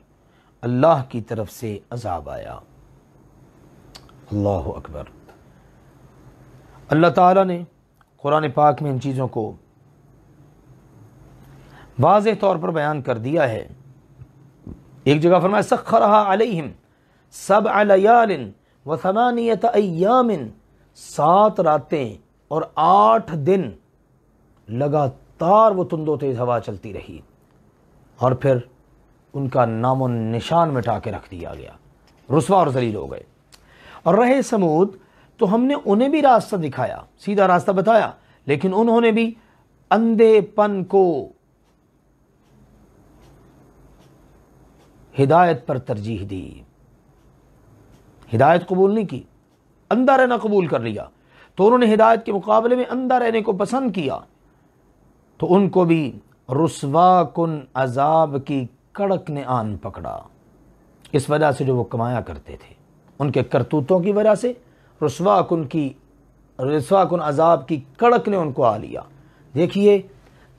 اللہ کی طرف سے عذاب آیا. اللہ اکبر. اللہ تعالیٰ نے قرآن پاک میں ان چیزوں کو واضح طور پر بیان کر دیا ہے. ایک جگہ فرمایا سخرها علیہم 7 لیال و8 ایام، 7 راتیں اور 8 دن لگاتار وہ تند و تیز ہوا چلتی رہی اور پھر ان کا نام و نشان مٹا کے رکھ دیا گیا، رسوا اور ذلیل ہو گئے. اور رہے سمود تو ہم نے انہیں بھی راستہ دکھایا، سیدھا راستہ بتایا، لیکن انہوں نے بھی اندھے پن کو ہدایت پر ترجیح دی، ہدایت قبول نہیں کی، اندھا رہنا قبول کر لیا. تو انہوں نے ہدایت کے مقابلے میں اندھا رہنے کو پسند کیا، تو ان کو بھی رسوا کن عذاب کی کڑک نے آن پکڑا. اس وجہ سے جو وہ کمایا کرتے تھے، ان کے کرتوتوں کی وجہ سے رسوا کن عذاب کی کڑک نے ان کو آ لیا. دیکھیے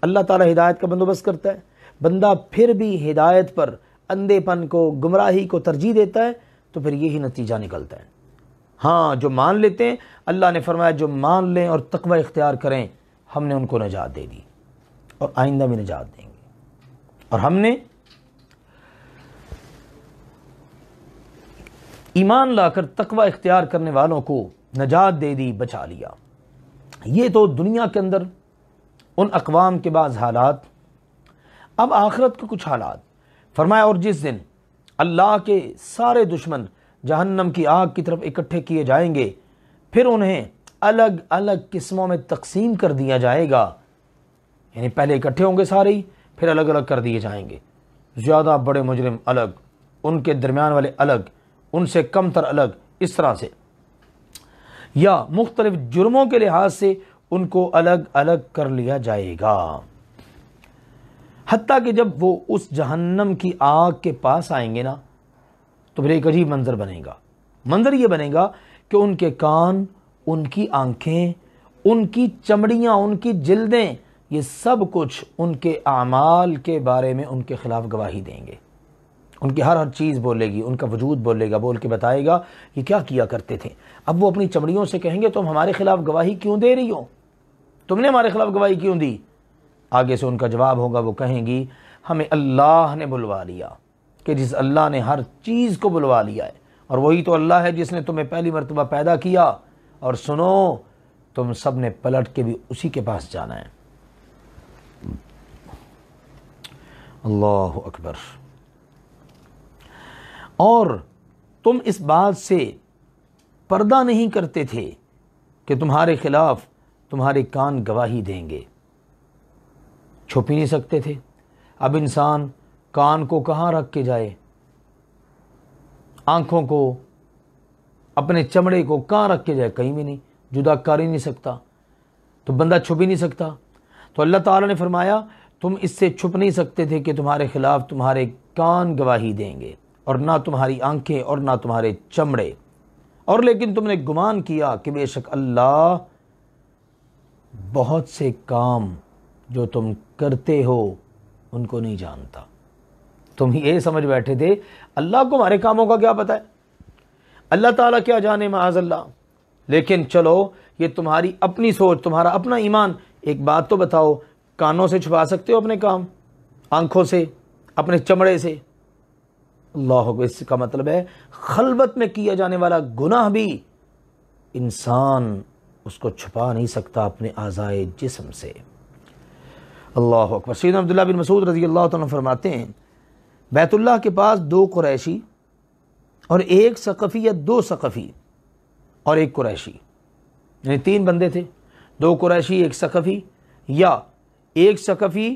اللہ تعالیٰ ہدایت کا بندوبست کرتا ہے، بندہ پھر بھی ہدایت پر اندھے پن کو، گمراہی کو ترجیح دیتا ہے تو پھر یہی نتیجہ نکلتا ہے. ہاں جو مان لیتے ہیں، اللہ نے فرمایا جو مان لیں اور تقوی اختیار کریں ہم نے ان کو نجات دے دی اور آئندہ بھی نجات دیں گے. اور ہم نے ایمان لا کر تقوی اختیار کرنے والوں کو نجات دے دی، بچا لیا. یہ تو دنیا کے اندر ان اقوام کے بعض حالات. اب آخرت کے کچھ حالات فرمایا اور جس دن اللہ کے سارے دشمن جہنم کی آگ کی طرف اکٹھے کیے جائیں گے، پھر انہیں الگ الگ قسموں میں تقسیم کر دیا جائے گا. یعنی پہلے اکٹھے ہوں گے سارے ہی، پھر الگ الگ کر دیے جائیں گے. زیادہ بڑے مجرم الگ، ان کے درمیان والے الگ، ان سے کم تر الگ، اس طرح سے، یا مختلف جرموں کے لحاظ سے ان کو الگ الگ کر لیا جائے گا. حتیٰ کہ جب وہ اس جہنم کی آگ کے پاس آئیں گے نا تو پھر ایک عجیب منظر بنے گا. منظر یہ بنے گا کہ ان کے کان، ان کی آنکھیں، ان کی چمڑیاں، ان کی جلدیں، یہ سب کچھ ان کے اعمال کے بارے میں ان کے خلاف گواہی دیں گے. ان کی ہر چیز بولے گی، ان کا وجود بولے گا، بول کے بتائے گا یہ کیا کیا کرتے تھے. اب وہ اپنی چمڑیوں سے کہیں گے تم ہمارے خلاف گواہی کیوں دے رہی ہو، تم نے ہمارے خلاف گواہی کیوں دی. آگے سے ان کا جواب ہوگا، وہ کہیں گی ہمیں اللہ نے بلوا لیا، کہ جس اللہ نے ہر چیز کو بلوا لیا ہے، اور وہی تو اللہ ہے جس نے تمہیں پہلی مرتبہ پیدا کیا، اور سنو تم سب نے پلٹ کے بھی اسی کے پاس جانا ہے. اللہ اکبر. اور تم اس بات سے پردہ نہیں کرتے تھے کہ تمہارے خلاف تمہارے کان گواہی دیں گے، چھپ ہی نہیں سکتے تھے. اب انسان کان کو کہاں رکھ کے جائے، آنکھوں کو، اپنے چمڑے کو کہاں رکھ کے جائے، کہیں بھی نہیں، جدا کر ہی نہیں سکتا، تو بندہ چھپ ہی نہیں سکتا. تو اللہ تعالیٰ نے فرمایا تم اس سے چھپ نہیں سکتے تھے کہ تمہارے خلاف تمہارے کان گواہی دیں گے، اور نہ تمہاری آنکھیں اور نہ تمہارے چمڑے. اور لیکن تم نے گمان کیا کہ بے شک اللہ بہت سے کام جو تم کرتے ہو ان کو نہیں جانتا. تم ہی یہ سمجھ بیٹھے تھے اللہ کو ہمارے کاموں کا کیا پتہ ہے، اللہ تعالیٰ کیا جانے معاذ اللہ. لیکن چلو یہ تمہاری اپنی سوچ، تمہارا اپنا ایمان. ایک بات تو بتاؤ، کانوں سے چھپا سکتے ہو اپنے کام، آنکھوں سے، اپنے چمڑے سے؟ اللہ اکبر. اس کا مطلب ہے خلوت میں کیا جانے والا گناہ بھی انسان اس کو چھپا نہیں سکتا اپنے اعضائے جسم سے. اللہ اکبر. سیدنا عبداللہ بن مسعود رضی اللہ تعالیٰ فرماتے ہیں بیت اللہ کے پاس 2 قریشی اور 1 ثقفی یا 2 ثقفی اور 1 قریشی، یعنی 3 بندے تھے، 2 قریشی 1 ثقفی، یا 1 ثقفی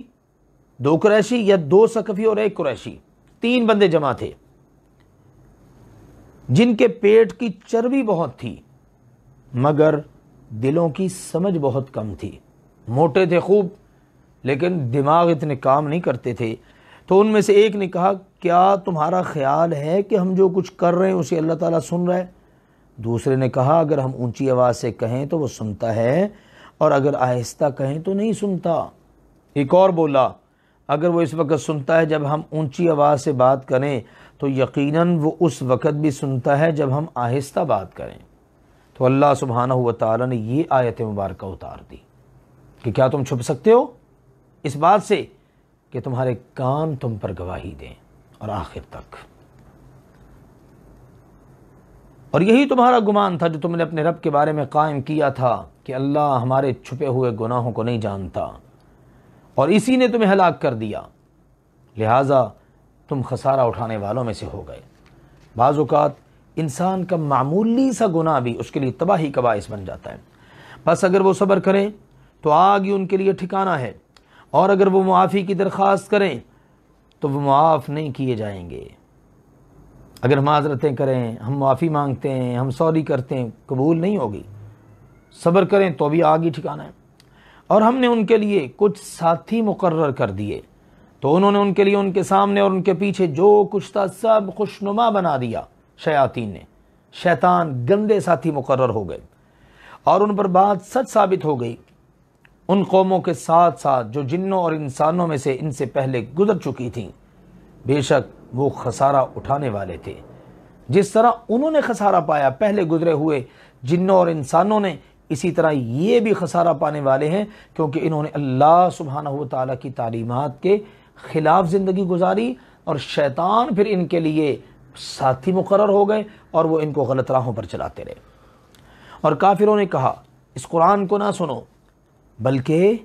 2 قریشی، یا 2 ثقفی اور 1 قریشی، 3 بندے جمع تھے جن کے پیٹ کی چربی بہت تھی مگر دلوں کی سمجھ بہت کم تھی. موٹے تھے خوب لیکن دماغ اتنے کام نہیں کرتے تھے. تو ان میں سے ایک نے کہا کیا تمہارا خیال ہے کہ ہم جو کچھ کر رہے ہیں اسے اللہ تعالیٰ سن رہا ہے؟ دوسرے نے کہا اگر ہم اونچی آواز سے کہیں تو وہ سنتا ہے، اور اگر آہستہ کہیں تو نہیں سنتا. ایک اور بولا اگر وہ اس وقت سنتا ہے جب ہم اونچی آواز سے بات کریں تو یقیناً وہ اس وقت بھی سنتا ہے جب ہم آہستہ بات کریں. تو اللہ سبحانہ و تعالیٰ نے یہ آیت مبارکہ اتار دی کہ کیا تم چھپ سکتے ہو اس بات سے کہ تمہارے کان تم پر گواہی دیں اور آخر تک. اور یہی تمہارا گمان تھا جو تم نے اپنے رب کے بارے میں قائم کیا تھا کہ اللہ ہمارے چھپے ہوئے گناہوں کو نہیں جانتا، اور اسی نے تمہیں ہلاک کر دیا، لہٰذا تم خسارہ اٹھانے والوں میں سے ہو گئے. بعض اوقات انسان کا معمولی سا گناہ بھی اس کے لیے تباہی کا باعث بن جاتا ہے. بس اگر وہ صبر کریں تو آگ ہی ان کے لیے ٹھکانہ ہے، اور اگر وہ معافی کی درخواست کریں تو وہ معاف نہیں کیے جائیں گے. اگر معذرتیں کریں، ہم معافی مانگتے ہیں، ہم سوری کرتے ہیں، قبول نہیں ہوگی. صبر کریں تو بھی آگ ہی ٹھکانہ ہے. اور ہم نے ان کے لیے کچھ ساتھی مقرر کر دیے تو انہوں نے ان کے لیے ان کے سامنے اور ان کے پیچھے جو کچھ تھا سب خوشنما بنا دیا. شیاطین نے، شیطان گندے ساتھی مقرر ہو گئے اور ان پر بات سچ ثابت ہو گئی. ان قوموں کے ساتھ ساتھ جو جنوں اور انسانوں میں سے ان سے پہلے گزر چکی تھیں، بے شک وہ خسارہ اٹھانے والے تھے. جس طرح انہوں نے خسارہ پایا پہلے گزرے ہوئے جنوں اور انسانوں نے، اسی طرح یہ بھی خسارہ پانے والے ہیں، کیونکہ انہوں نے اللہ سبحانہ و تعالیٰ کی تعلیمات کے خلاف زندگی گزاری، اور شیطان پھر ان کے لیے ساتھی مقرر ہو گئے اور وہ ان کو غلط راہوں پر چلاتے رہے. اور کافروں نے کہا اس قرآن کو نہ سنو، بلکہ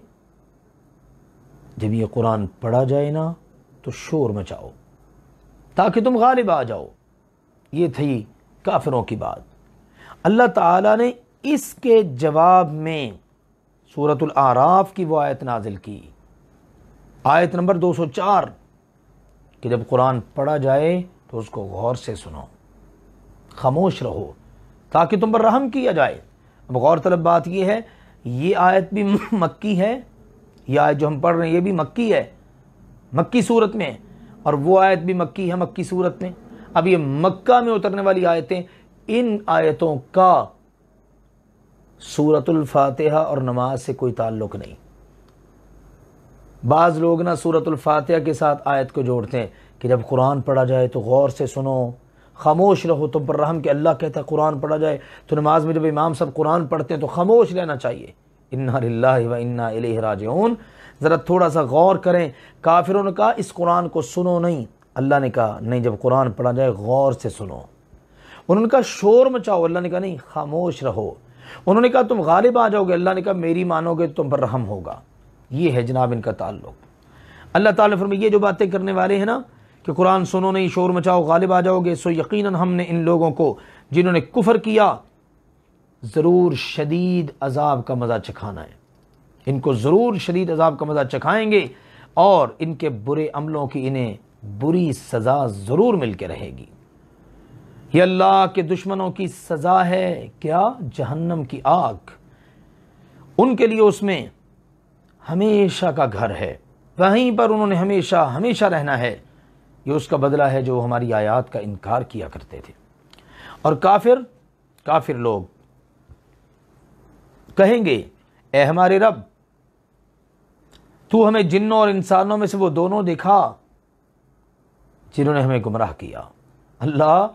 جب یہ قرآن پڑھا جائے نا تو شور مچاؤ تاکہ تم غالب آ جاؤ. یہ تھی کافروں کی بات. اللہ تعالیٰ نے اس کے جواب میں سورۃ الاعراف کی وہ آیت نازل کی، آیت نمبر 204، کہ جب قرآن پڑھا جائے تو اس کو غور سے سنو، خاموش رہو تاکہ تم پر رحم کیا جائے. اب غور طلب بات یہ ہے یہ آیت بھی مکی ہے، یہ آیت جو ہم پڑھ رہے ہیں یہ بھی مکی ہے، مکی صورت میں، اور وہ آیت بھی مکی ہے مکی صورت میں. اب یہ مکہ میں اترنے والی آیتیں، ان آیتوں کا سورۃ الفاتحہ اور نماز سے کوئی تعلق نہیں۔ بعض لوگ نا سورۃ الفاتحہ کے ساتھ آیت کو جوڑتے ہیں کہ جب قرآن پڑھا جائے تو غور سے سنو، خاموش رہو تم پر رحم، کہ اللہ کہتا ہے قرآن پڑھا جائے تو نماز میں جب امام صاحب قرآن پڑھتے ہیں تو خاموش رہنا چاہیے۔ انا للہ و انا الیہ راجعون، ذرا تھوڑا سا غور کریں۔ کافروں نے کہا اس قرآن کو سنو نہیں، اللہ نے کہا نہیں، جب قرآن پڑھا جائے غور سے سنو۔ انہوں نے کہا شور مچاؤ، اللہ نے کہا نہیں، خاموش رہو۔ انہوں نے کہا تم غالب آ جاؤ گے، اللہ نے کہا میری مانو گے تو تم پر رحم ہوگا۔ یہ ہے جناب ان کا تعلق۔ اللہ تعالیٰ نے فرمایا یہ جو باتیں کرنے والے ہیں نا کہ قرآن سنو نہیں، شور مچاؤ، غالب آ جاؤ گے، سو یقیناً ہم نے ان لوگوں کو جنہوں نے کفر کیا ضرور شدید عذاب کا مزہ چکھانا ہے، ان کو ضرور شدید عذاب کا مزہ چکھائیں گے، اور ان کے برے عملوں کی انہیں بری سزا ضرور مل کے رہے گی۔ یہ اللہ کے دشمنوں کی سزا ہے، کیا؟ جہنم کی آگ، ان کے لیے اس میں ہمیشہ کا گھر ہے، وہیں پر انہوں نے ہمیشہ ہمیشہ رہنا ہے۔ یہ اس کا بدلہ ہے جو ہماری آیات کا انکار کیا کرتے تھے۔ اور کافر لوگ کہیں گے اے ہمارے رب تو ہمیں جنوں اور انسانوں میں سے وہ دونوں دکھا جنہوں نے ہمیں گمراہ کیا۔ اللہ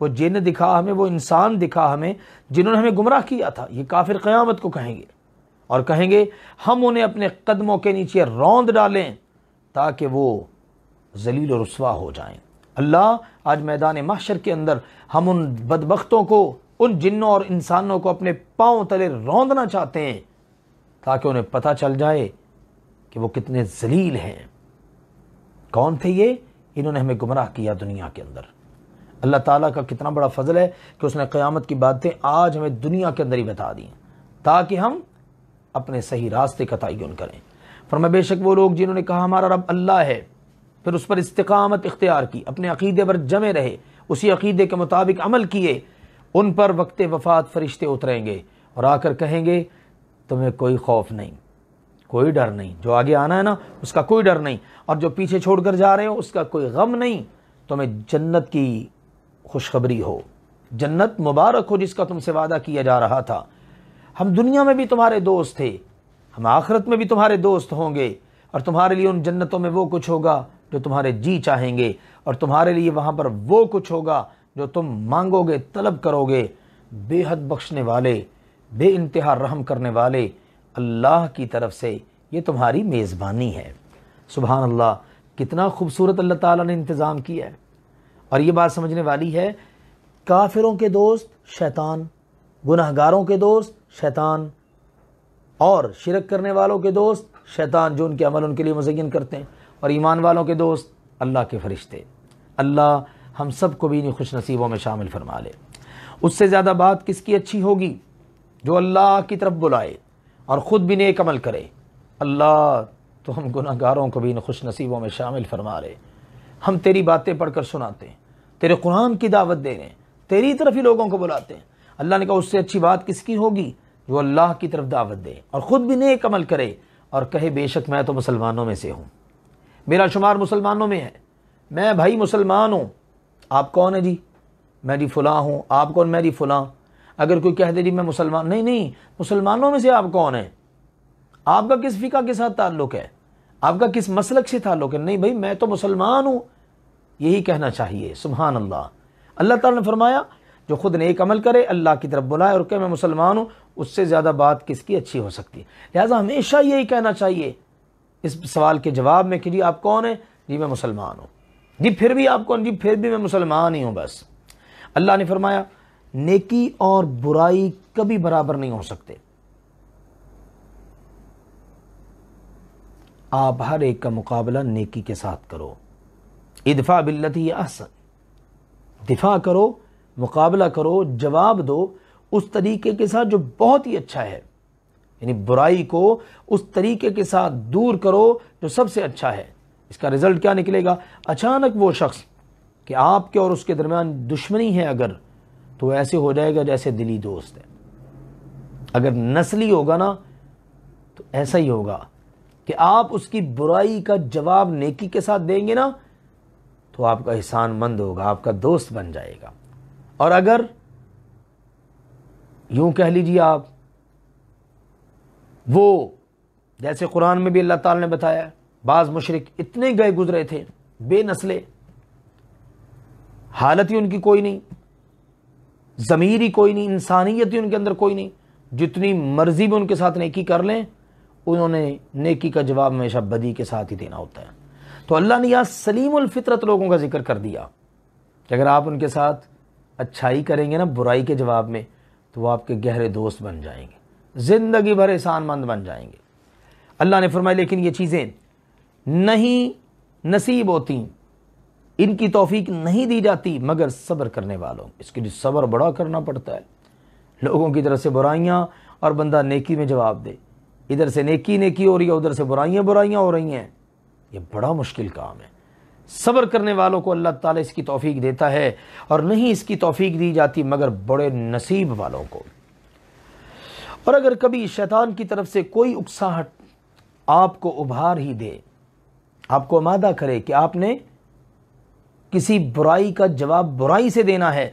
وہ جن دکھا ہمیں، وہ انسان دکھا ہمیں جنہوں نے ہمیں گمراہ کیا تھا۔ یہ کافر قیامت کو کہیں گے اور کہیں گے ہم انہیں اپنے قدموں کے نیچے روند ڈالیں تاکہ وہ ذلیل و رسوا ہو جائیں۔ اللہ آج میدان محشر کے اندر ہم ان بدبختوں کو، ان جنوں اور انسانوں کو اپنے پاؤں تلے روندنا چاہتے ہیں تاکہ انہیں پتہ چل جائے کہ وہ کتنے ذلیل ہیں۔ کون تھے یہ؟ انہوں نے ہمیں گمراہ کیا دنیا کے اندر۔ اللہ تعالیٰ کا کتنا بڑا فضل ہے کہ اس نے قیامت کی باتیں آج ہمیں دنیا کے اندر ہی بتا دی تاکہ ہم اپنے صحیح راستے کا تعین کریں۔ فرمایا بے شک وہ لوگ جنہوں نے کہا ہمارا رب اللہ ہے، پھر اس پر استقامت اختیار کی، اپنے عقیدے پر جمے رہے، اسی عقیدے کے مطابق عمل کیے، ان پر وقت وفات فرشتے اتریں گے اور آ کر کہیں گے تمہیں کوئی خوف نہیں، کوئی ڈر نہیں، جو آگے آنا ہے نا اس کا کوئی ڈر نہیں، اور جو پیچھے چھوڑ کر جا رہے ہو اس کا کوئی غم نہیں، تمہیں جنت کی خوشخبری ہو، جنت مبارک ہو جس کا تم سے وعدہ کیا جا رہا تھا۔ ہم دنیا میں بھی تمہارے دوست تھے، ہم آخرت میں بھی تمہارے دوست ہوں گے، اور تمہارے لیے ان جنتوں میں وہ کچھ ہوگا جو تمہارے جی چاہیں گے، اور تمہارے لیے وہاں پر وہ کچھ ہوگا جو تم مانگو گے، طلب کرو گے۔ بے حد بخشنے والے، بے انتہا رحم کرنے والے اللہ کی طرف سے یہ تمہاری میزبانی ہے۔ سبحان اللہ، کتنا خوبصورت اللہ تعالیٰ نے انتظام کیا ہے۔ اور یہ بات سمجھنے والی ہے، کافروں کے دوست شیطان، گناہگاروں کے دوست شیطان، اور شرک کرنے والوں کے دوست شیطان جو ان کے عمل ان کے لیے مزین کرتے ہیں، اور ایمان والوں کے دوست اللہ کے فرشتے۔ اللہ ہم سب کو بھی انہیں خوش نصیبوں میں شامل فرما لے۔ اس سے زیادہ بات کس کی اچھی ہوگی؟ جو اللہ کی طرف بلائے اور خود بھی نیک عمل کرے۔ اللہ تو ہم گناہگاروں کو بھی ان خوش نصیبوں میں شامل فرما لے۔ ہم تیری باتیں پڑھ کر سناتے ہیں، تیرے قرآن کی دعوت دے رہے ہیں، تیری طرف ہی لوگوں کو بلاتے ہیں۔ اللہ نے کہا اس سے اچھی بات کس کی ہوگی؟ جو اللہ کی طرف دعوت دے اور خود بھی نیک عمل کرے اور کہے بے شک میں تو مسلمانوں میں سے ہوں، میرا شمار مسلمانوں میں ہے، میں بھائی مسلمان ہوں۔ آپ کون ہیں جی؟ میں جی فلاں ہوں۔ آپ کون؟ میں جی فلاں۔ اگر کوئی کہہ دے جی میں مسلمان، نہیں، مسلمانوں میں سے آپ کون ہیں؟ آپ کا کس فقہ کے ساتھ تعلق ہے؟ آپ کا کس مسلک سے تعلق ہے؟ نہیں بھائی میں تو مسلمان ہوں، یہی کہنا چاہیے۔ سبحان اللہ۔ اللہ تعالیٰ نے فرمایا جو خود نیک عمل کرے، اللہ کی طرف بلائے اور کہ میں مسلمان ہوں، اس سے زیادہ بات کس کی اچھی ہو سکتی ہے؟ لہٰذا ہمیشہ یہی کہنا چاہیے اس سوال کے جواب میں کہ جی آپ کون ہیں؟ جی میں مسلمان ہوں۔ جی پھر بھی آپ کون؟ جی پھر بھی میں مسلمان ہی ہوں بس۔ اللہ نے فرمایا نیکی اور برائی کبھی برابر نہیں ہو سکتے، آپ ہر ایک کا مقابلہ نیکی کے ساتھ کرو۔ ادفع باللتی احسن، دفاع کرو، مقابلہ کرو، جواب دو اس طریقے کے ساتھ جو بہت ہی اچھا ہے، یعنی برائی کو اس طریقے کے ساتھ دور کرو جو سب سے اچھا ہے۔ اس کا رزلٹ کیا نکلے گا؟ اچانک وہ شخص کہ آپ کے اور اس کے درمیان دشمنی ہے اگر، تو ایسے ہو جائے گا جیسے دلی دوست ہے۔ اگر نسلی ہوگا نا تو ایسا ہی ہوگا کہ آپ اس کی برائی کا جواب نیکی کے ساتھ دیں گے نا تو آپ کا احسان مند ہوگا، آپ کا دوست بن جائے گا۔ اور اگر یوں کہہ لیجیے آپ وہ جیسے قرآن میں بھی اللہ تعالی نے بتایا بعض مشرک اتنے گئے گزرے تھے، بے نسلے، حالت ہی ان کی کوئی نہیں، ضمیر ہی کوئی نہیں، انسانیت ہی ان کے اندر کوئی نہیں، جتنی مرضی بھی ان کے ساتھ نیکی کر لیں انہوں نے نیکی کا جواب ہمیشہ بدی کے ساتھ ہی دینا ہوتا ہے۔ تو اللہ نے یہاں سلیم الفطرت لوگوں کا ذکر کر دیا کہ اگر آپ ان کے ساتھ اچھائی کریں گے نا برائی کے جواب میں تو وہ آپ کے گہرے دوست بن جائیں گے، زندگی بھر احسان مند بن جائیں گے۔ اللہ نے فرمایا لیکن یہ چیزیں نہیں نصیب ہوتی، ان کی توفیق نہیں دی جاتی مگر صبر کرنے والوں۔ اس کے لیے صبر بڑا کرنا پڑتا ہے، لوگوں کی طرف سے برائیاں اور بندہ نیکی میں جواب دے، ادھر سے نیکی ہو رہی ہے ادھر سے برائیاں ہو رہی ہیں، یہ بڑا مشکل کام ہے۔ صبر کرنے والوں کو اللہ تعالیٰ اس کی توفیق دیتا ہے، اور نہیں اس کی توفیق دی جاتی مگر بڑے نصیب والوں کو۔ اور اگر کبھی شیطان کی طرف سے کوئی اکساہٹ آپ کو ابھار ہی دے، آپ کو آمادہ کرے کہ آپ نے کسی برائی کا جواب برائی سے دینا ہے،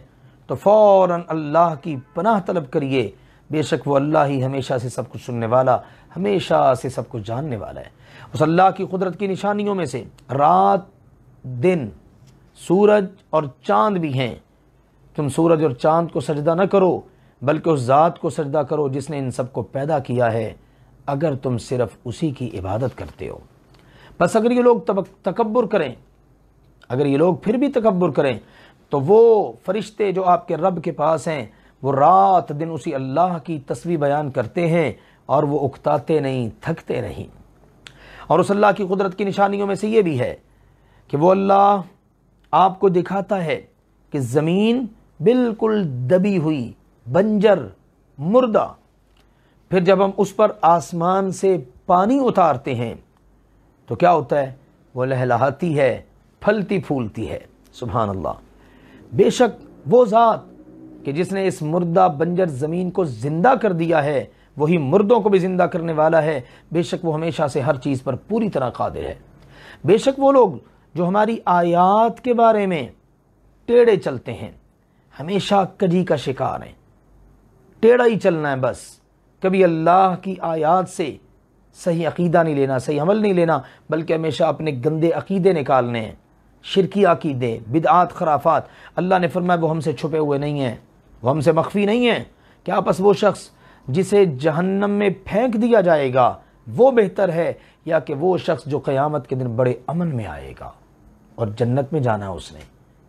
تو فوراً اللہ کی پناہ طلب کریے، بے شک وہ اللہ ہی ہمیشہ سے سب کچھ سننے والا، ہمیشہ سے سب کچھ جاننے والا ہے۔ اس اللہ کی قدرت کی نشانیوں میں سے رات، دن، سورج اور چاند بھی ہیں۔ تم سورج اور چاند کو سجدہ نہ کرو بلکہ اس ذات کو سجدہ کرو جس نے ان سب کو پیدا کیا ہے، اگر تم صرف اسی کی عبادت کرتے ہو۔ بس اگر یہ لوگ تکبر کریں، اگر یہ لوگ پھر بھی تکبر کریں تو وہ فرشتے جو آپ کے رب کے پاس ہیں وہ رات دن اسی اللہ کی تسبیح بیان کرتے ہیں اور وہ اکتاتے نہیں، تھکتے نہیں۔ اور اس اللہ کی قدرت کی نشانیوں میں سے یہ بھی ہے کہ وہ اللہ آپ کو دکھاتا ہے کہ زمین بالکل دبی ہوئی، بنجر، مردہ، پھر جب ہم اس پر آسمان سے پانی اتارتے ہیں تو کیا ہوتا ہے؟ وہ لہلہاتی ہے، پھلتی پھولتی ہے۔ سبحان اللہ، بے شک وہ ذات کہ جس نے اس مردہ بنجر زمین کو زندہ کر دیا ہے وہی مردوں کو بھی زندہ کرنے والا ہے، بے شک وہ ہمیشہ سے ہر چیز پر پوری طرح قادر ہے۔ بے شک وہ لوگ جو ہماری آیات کے بارے میں ٹیڑے چلتے ہیں ہمیشہ کجی کا شکار ہیں، ٹیڑا ہی چلنا ہے بس، کبھی اللہ کی آیات سے صحیح عقیدہ نہیں لینا، صحیح عمل نہیں لینا، بلکہ ہمیشہ اپنے گندے عقیدے نکالنے ہیں، شرکی عقیدے، بدعات، خرافات۔ اللہ نے فرمایا وہ ہم سے چھپے ہوئے نہیں ہیں، وہ ہم سے مخفی نہیں ہیں۔ کیا پس وہ شخص جسے جہنم میں پھینک دیا جائے گا وہ بہتر ہے، یا کہ وہ شخص جو قیامت کے دن بڑے امن میں آئے گا اور جنت میں جانا ہے اس نے؟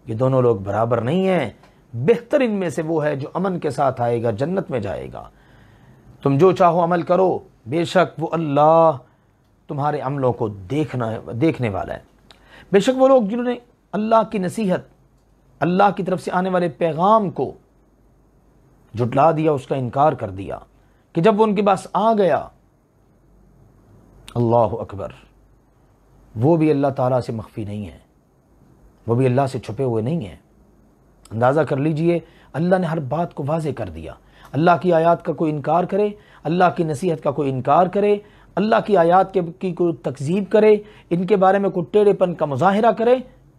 یہ دونوں لوگ برابر نہیں ہیں، بہتر ان میں سے وہ ہے جو امن کے ساتھ آئے گا، جنت میں جائے گا۔ تم جو چاہو عمل کرو، بے شک وہ اللہ تمہارے عملوں کو دیکھنے والا ہے۔ بے شک وہ لوگ جنہوں نے اللہ کی نصیحت، اللہ کی طرف سے آنے والے پیغام کو جھٹلا دیا، اس کا انکار کر دیا، کہ جب وہ ان کے پاس آ گیا، اللہ اکبر، وہ بھی اللہ تعالیٰ سے مخفی نہیں ہے، وہ بھی اللہ سے چھپے ہوئے نہیں ہیں۔ اندازہ کر لیجئے، اللہ نے ہر بات کو واضح کر دیا۔ اللہ کی آیات کا کوئی انکار کرے، اللہ کی نصیحت کا کوئی انکار کرے، اللہ کی آیات کی کوئی تکذیب کرے، ان کے بارے میں کوئی ٹیڑے پن کا مظاہرہ کرے،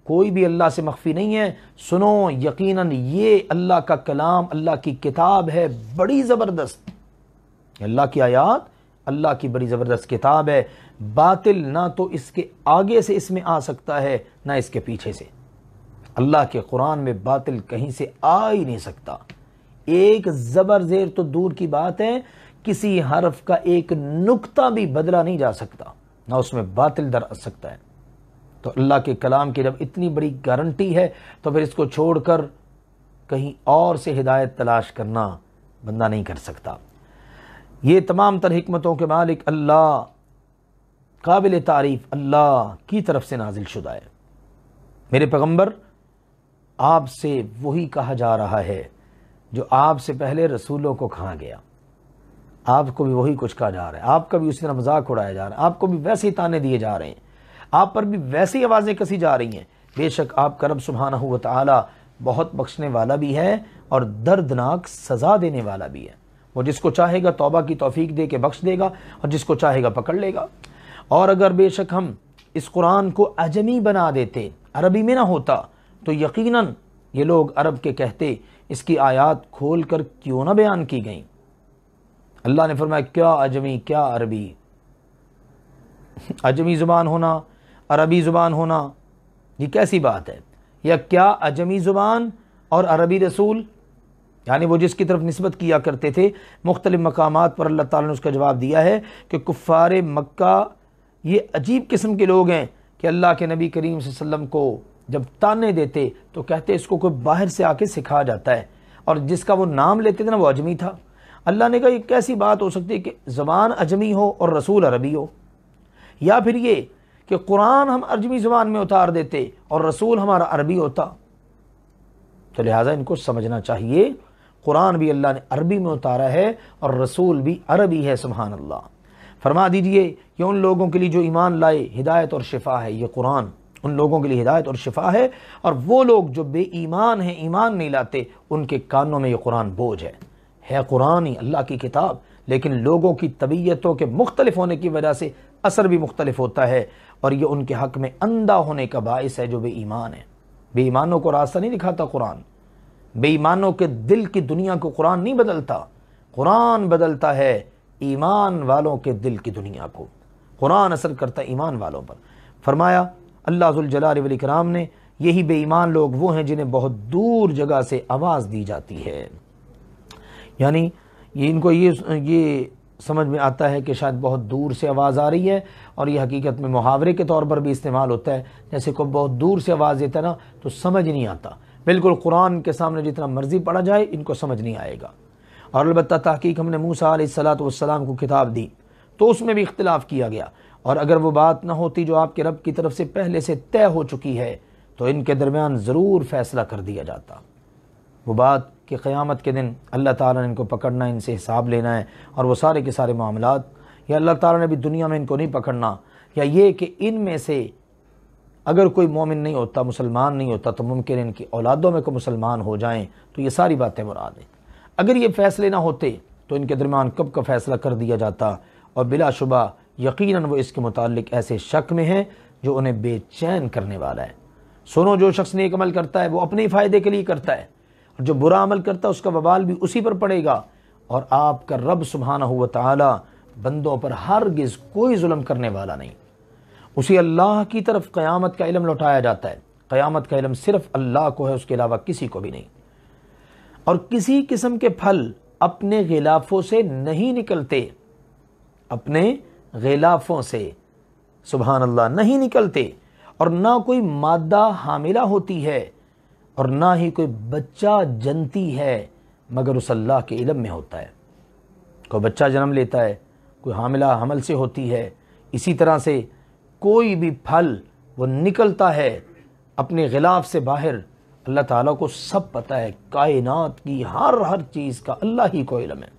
کوئی بھی اللہ سے مخفی نہیں ہے۔ سنو، یقیناً یہ اللہ کا کلام، اللہ کی کتاب ہے بڑی زبردست۔ اللہ کی آیات اللہ کی بڑی زبردست کتاب ہے، باطل نہ تو اس کے آگے سے اس میں آ سکتا ہے نہ اس کے پیچھے سے۔ اللہ کے قرآن میں باطل کہیں سے آ ہی نہیں سکتا، ایک زبر زیر تو دور کی بات ہے، کسی حرف کا ایک نقطہ بھی بدلا نہیں جا سکتا، نہ اس میں باطل در آ سکتا ہے۔ تو اللہ کے کلام کی جب اتنی بڑی گارنٹی ہے تو پھر اس کو چھوڑ کر کہیں اور سے ہدایت تلاش کرنا بندہ نہیں کر سکتا۔ یہ تمام تر حکمتوں کے مالک اللہ، قابل تعریف اللہ کی طرف سے نازل شدہ ہے۔ میرے پیغمبر، آپ سے وہی کہا جا رہا ہے جو آپ سے پہلے رسولوں کو کہا گیا، آپ کو بھی وہی کچھ کہا جا رہا ہے، آپ کا بھی اسی طرح مذاق اڑایا جا رہا ہے، آپ کو بھی ویسے ہی تانے دیے جا رہے ہیں، آپ پر بھی ویسی آوازیں کسی جا رہی ہیں۔ بے شک آپ کا رب سبحانہ و تعالی بہت بخشنے والا بھی ہے اور دردناک سزا دینے والا بھی ہے۔ وہ جس کو چاہے گا توبہ کی توفیق دے کے بخش دے گا اور جس کو چاہے گا پکڑ لے گا۔ اور اگر بے شک ہم اس قرآن کو اجمی بنا دیتے، عربی میں نہ ہوتا، تو یقیناً یہ لوگ عرب کے کہتے اس کی آیات کھول کر کیوں نہ بیان کی گئیں۔ اللہ نے فرمایا کیا عجمی کیا عربی، عجمی زبان ہونا عربی زبان ہونا یہ کیسی بات ہے؟ یا کیا عجمی زبان اور عربی رسول، یعنی وہ جس کی طرف نسبت کیا کرتے تھے مختلف مقامات پر اللہ تعالیٰ نے اس کا جواب دیا ہے کہ کفار مکہ یہ عجیب قسم کے لوگ ہیں کہ اللہ کے نبی کریم صلی اللہ علیہ وسلم کو جب تانے دیتے تو کہتے اس کو کوئی باہر سے آ کے سکھا جاتا ہے، اور جس کا وہ نام لیتے تھے نا وہ عجمی تھا۔ اللہ نے کہا یہ کیسی بات ہو سکتی ہے کہ زبان عجمی ہو اور رسول عربی ہو، یا پھر یہ کہ قرآن ہم عجمی زبان میں اتار دیتے اور رسول ہمارا عربی ہوتا۔ تو لہٰذا ان کو سمجھنا چاہیے قرآن بھی اللہ نے عربی میں اتارا ہے اور رسول بھی عربی ہے، سبحان اللہ۔ فرما دیجئے یہ ان لوگوں کے لیے جو ایمان لائے ہدایت اور شفا ہے، یہ قرآن ان لوگوں کے لیے ہدایت اور شفا ہے، اور وہ لوگ جو بے ایمان ہیں ایمان نہیں لاتے ان کے کانوں میں یہ قرآن بوجھ ہے قرآن ہی اللہ کی کتاب، لیکن لوگوں کی طبیعتوں کے مختلف ہونے کی وجہ سے اثر بھی مختلف ہوتا ہے، اور یہ ان کے حق میں اندھا ہونے کا باعث ہے جو بے ایمان ہے۔ بے ایمانوں کو راستہ نہیں دکھاتا قرآن، بے ایمانوں کے دل کی دنیا کو قرآن نہیں بدلتا، قرآن بدلتا ہے ایمان والوں کے دل کی دنیا کو، قرآن اثر کرتا ہے ایمان والوں پر۔ فرمایا اللہ ذوالجلال والاکرام نے یہی بے ایمان لوگ وہ ہیں جنہیں بہت دور جگہ سے آواز دی جاتی ہے، یعنی ان کو یہ سمجھ میں آتا ہے کہ شاید بہت دور سے آواز آ رہی ہے، اور یہ حقیقت میں محاورے کے طور پر بھی استعمال ہوتا ہے، جیسے کوئی بہت دور سے آواز دیتا ہے نا تو سمجھ نہیں آتا، بالکل قرآن کے سامنے جتنا مرضی پڑھا جائے ان کو سمجھ نہیں آئے گا۔ اور البتہ تحقیق ہم نے موسیٰ علیہ السلام کو کتاب دی تو اس میں بھی اختلاف کیا گیا، اور اگر وہ بات نہ ہوتی جو آپ کے رب کی طرف سے پہلے سے طے ہو چکی ہے تو ان کے درمیان ضرور فیصلہ کر دیا جاتا۔ وہ بات کہ قیامت کے دن اللہ تعالیٰ نے ان کو پکڑنا ہے، ان سے حساب لینا ہے، اور وہ سارے کے سارے معاملات، یا اللہ تعالیٰ نے بھی دنیا میں ان کو نہیں پکڑنا، یا یہ کہ ان میں سے اگر کوئی مومن نہیں ہوتا مسلمان نہیں ہوتا تو ممکن ان کی اولادوں میں کوئی مسلمان ہو جائیں، تو یہ ساری باتیں مراد ہیں۔ اگر یہ فیصلے نہ ہوتے تو ان کے درمیان کب کا فیصلہ کر دیا جاتا، اور بلا شبہ یقیناً وہ اس کے متعلق ایسے شک میں ہیں جو انہیں بے چین کرنے والا ہے۔ سنو، جو شخص نیک عمل کرتا ہے وہ اپنے ہی فائدے کے لیے کرتا ہے، اور جو برا عمل کرتا ہے اس کا وبال بھی اسی پر پڑے گا، اور آپ کا رب سبحانہ و تعالی بندوں پر ہرگز کوئی ظلم کرنے والا نہیں۔ اسی اللہ کی طرف قیامت کا علم لوٹایا جاتا ہے، قیامت کا علم صرف اللہ کو ہے، اس کے علاوہ کسی کو بھی نہیں، اور کسی قسم کے پھل اپنے غلافوں سے نہیں نکلتے، اپنے غلافوں سے سبحان اللہ نہیں نکلتے، اور نہ کوئی مادہ حاملہ ہوتی ہے اور نہ ہی کوئی بچہ جنتی ہے مگر اس اللہ کے علم میں ہوتا ہے۔ کوئی بچہ جنم لیتا ہے، کوئی حاملہ حمل سے ہوتی ہے، اسی طرح سے کوئی بھی پھل وہ نکلتا ہے اپنے غلاف سے باہر، اللہ تعالیٰ کو سب پتہ ہے، کائنات کی ہر چیز کا اللہ ہی کو علم ہے۔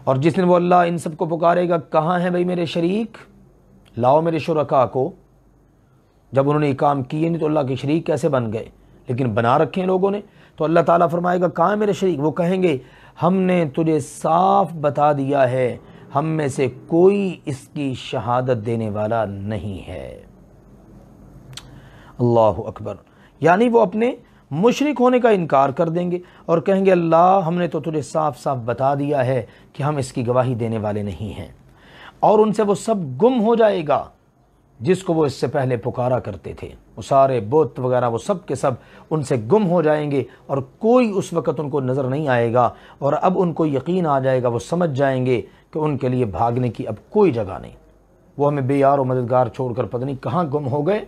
اور جس دن وہ اللہ ان سب کو پکارے گا، کہاں ہیں بھئی میرے شریک، لاؤ میرے شرکاء کو، جب انہوں نے یہ کام کیے نہیں تو اللہ کے شریک کیسے بن گئے، لیکن بنا رکھے ہیں لوگوں نے، تو اللہ تعالیٰ فرمائے گا کہاں ہے میرے شریک، وہ کہیں گے ہم نے تجھے صاف بتا دیا ہے، ہم میں سے کوئی اس کی شہادت دینے والا نہیں ہے۔ اللہ اکبر، یعنی وہ اپنے مشرک ہونے کا انکار کر دیں گے اور کہیں گے اللہ ہم نے تو تجھے صاف صاف بتا دیا ہے کہ ہم اس کی گواہی دینے والے نہیں ہیں، اور ان سے وہ سب گم ہو جائے گا جس کو وہ اس سے پہلے پکارا کرتے تھے، وہ سارے بت وغیرہ وہ سب کے سب ان سے گم ہو جائیں گے، اور کوئی اس وقت ان کو نظر نہیں آئے گا، اور اب ان کو یقین آ جائے گا، وہ سمجھ جائیں گے کہ ان کے لیے بھاگنے کی اب کوئی جگہ نہیں، وہ ہمیں بے یار و مددگار چھوڑ کر پتہ نہیں کہاں گم ہو گئے،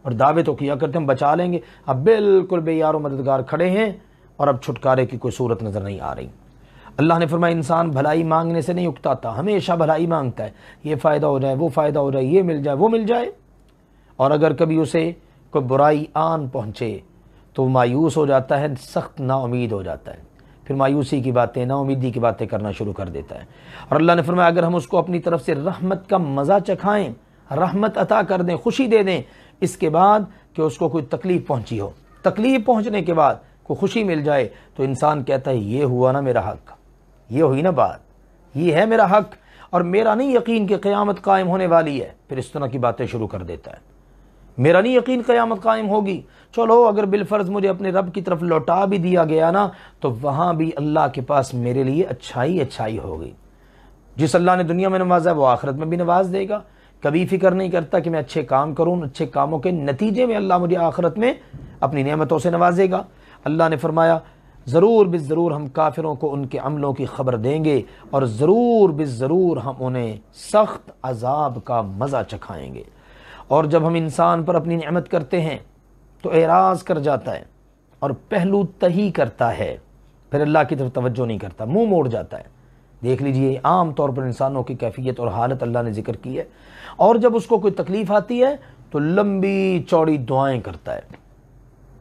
اور دعوے تو کیا کرتے ہم بچا لیں گے، اب بالکل بے یار و مددگار کھڑے ہیں اور اب چھٹکارے کی کوئی صورت نظر نہیں آ رہی۔ اللہ نے فرمایا انسان بھلائی مانگنے سے نہیں اکتاتا، ہمیشہ بھلائی مانگتا ہے، یہ فائدہ ہو جائے وہ فائدہ ہو جائے، یہ مل جائے وہ مل جائے، اور اگر کبھی اسے کوئی برائی آن پہنچے تو مایوس ہو جاتا ہے، سخت نا امید ہو جاتا ہے، پھر مایوسی کی باتیں نا امیدی کی باتیں کرنا شروع کر دیتا ہے۔ اور اللہ نے فرمایا اگر ہم اس کو اپنی طرف سے رحمت کا مزہ چکھائیں، رحمت عطا کر دیں، خوشی دے دیں، اس کے بعد کہ اس کو کوئی تکلیف پہنچی ہو، تکلیف پہنچنے کے بعد کوئی خوشی مل جائے تو انسان کہتا ہے یہ ہوا نا میرا حق، یہ ہوئی نا بات، یہ ہے میرا حق، اور میرا نہیں یقین کہ قیامت قائم ہونے والی ہے، پھر اس طرح کی باتیں شروع کر دیتا ہے، میرا نہیں یقین قیامت قائم ہوگی، چلو اگر بالفرض مجھے اپنے رب کی طرف لوٹا بھی دیا گیا نا تو وہاں بھی اللہ کے پاس میرے لیے اچھائی ہوگی، جس اللہ نے دنیا میں نوازا ہے وہ آخرت میں بھی نواز دے گا. کبھی فکر نہیں کرتا کہ میں اچھے کام کروں، اچھے کاموں کے نتیجے میں اللہ مجھے آخرت میں اپنی نعمتوں سے نوازے گا. اللہ نے فرمایا ضرور بالضرور ہم کافروں کو ان کے عملوں کی خبر دیں گے اور ضرور بالضرور ہم انہیں سخت عذاب کا مزہ چکھائیں گے. اور جب ہم انسان پر اپنی نعمت کرتے ہیں تو اعراض کر جاتا ہے اور پہلو تہی کرتا ہے، پھر اللہ کی طرف توجہ نہیں کرتا، منہ موڑ جاتا ہے. دیکھ لیجئے عام طور پر انسانوں کی کیفیت اور حالت اللہ نے ذکر کی ہے. اور جب اس کو کوئی تکلیف آتی ہے تو لمبی چوڑی دعائیں کرتا ہے.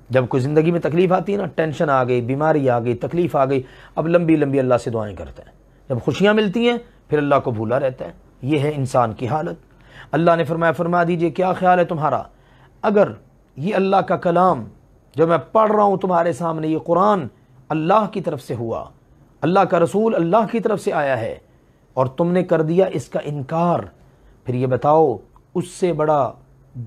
جب کوئی زندگی میں تکلیف آتی ہے نا، ٹینشن آ گئی، بیماری آ گئی، تکلیف آ گئی، اب لمبی لمبی اللہ سے دعائیں کرتا ہے. جب خوشیاں ملتی ہیں پھر اللہ کو بھولا رہتا ہے. یہ ہے انسان کی حالت. اللہ نے فرما دیجئے کیا خیال ہے تمہارا اگر یہ اللہ کا کلام جو میں پڑھ رہا ہوں تمہارے سامنے، یہ قرآن اللہ کی طرف سے ہوا، اللہ کا رسول اللہ کی طرف سے آیا ہے، اور تم نے کر دیا اس کا انکار، پھر یہ بتاؤ اس سے بڑا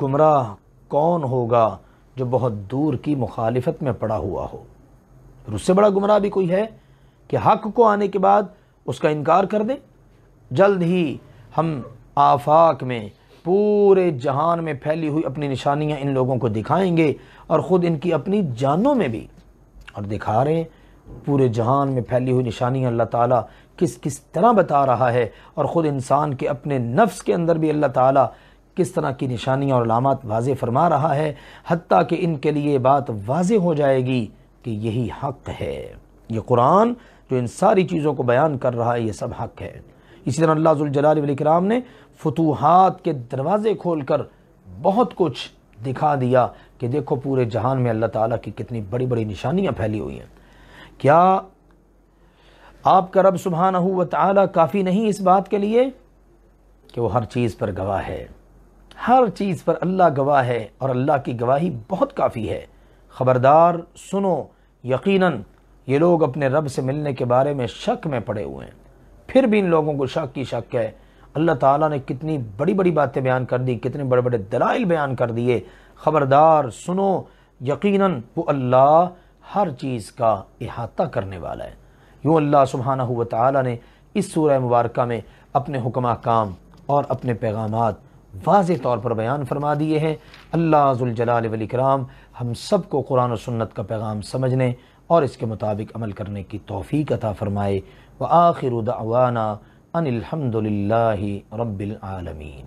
گمراہ کون ہوگا جو بہت دور کی مخالفت میں پڑا ہوا ہو. پھر اس سے بڑا گمراہ بھی کوئی ہے کہ حق کو آنے کے بعد اس کا انکار کر دے. جلد ہی ہم آفاق میں پورے جہان میں پھیلی ہوئی اپنی نشانیاں ان لوگوں کو دکھائیں گے، اور خود ان کی اپنی جانوں میں بھی، اور دکھا رہے ہیں پورے جہان میں پھیلی ہوئی نشانیاں اللہ تعالیٰ کس طرح بتا رہا ہے، اور خود انسان کے اپنے نفس کے اندر بھی اللہ تعالیٰ کس طرح کی نشانیاں اور علامات واضح فرما رہا ہے، حتیٰ کہ ان کے لیے بات واضح ہو جائے گی کہ یہی حق ہے. یہ قرآن جو ان ساری چیزوں کو بیان کر رہا ہے یہ سب حق ہے. اسی طرح اللہ ذوالجلال والاکرام نے فتوحات کے دروازے کھول کر بہت کچھ دکھا دیا کہ دیکھو پورے جہان میں اللہ تعالیٰ کی کتنی بڑی بڑی نشانیاں پھیلی ہوئی ہیں. کیا آپ کا رب سبحانہ و تعالیٰ کافی نہیں اس بات کے لیے کہ وہ ہر چیز پر گواہ ہے؟ ہر چیز پر اللہ گواہ ہے، اور اللہ کی گواہی بہت کافی ہے. خبردار سنو، یقیناً یہ لوگ اپنے رب سے ملنے کے بارے میں شک میں پڑے ہوئے ہیں. پھر بھی ان لوگوں کو شک کی شک ہے. اللہ تعالیٰ نے کتنی بڑی بڑی باتیں بیان کر دی، کتنے بڑے بڑے دلائل بیان کر دیے. خبردار سنو، یقیناً وہ اللہ ہر چیز کا احاطہ کرنے والا ہے. یوں اللہ سبحانہ و تعالیٰ نے اس سورہ مبارکہ میں اپنے حکم احکام اور اپنے پیغامات واضح طور پر بیان فرما دیے ہیں. اللہ ذوالجلال والاکرام ہم سب کو قرآن و سنت کا پیغام سمجھنے اور اس کے مطابق عمل کرنے کی توفیق عطا فرمائے. وآخر دعوانا ان الحمد للہ رب العالمین.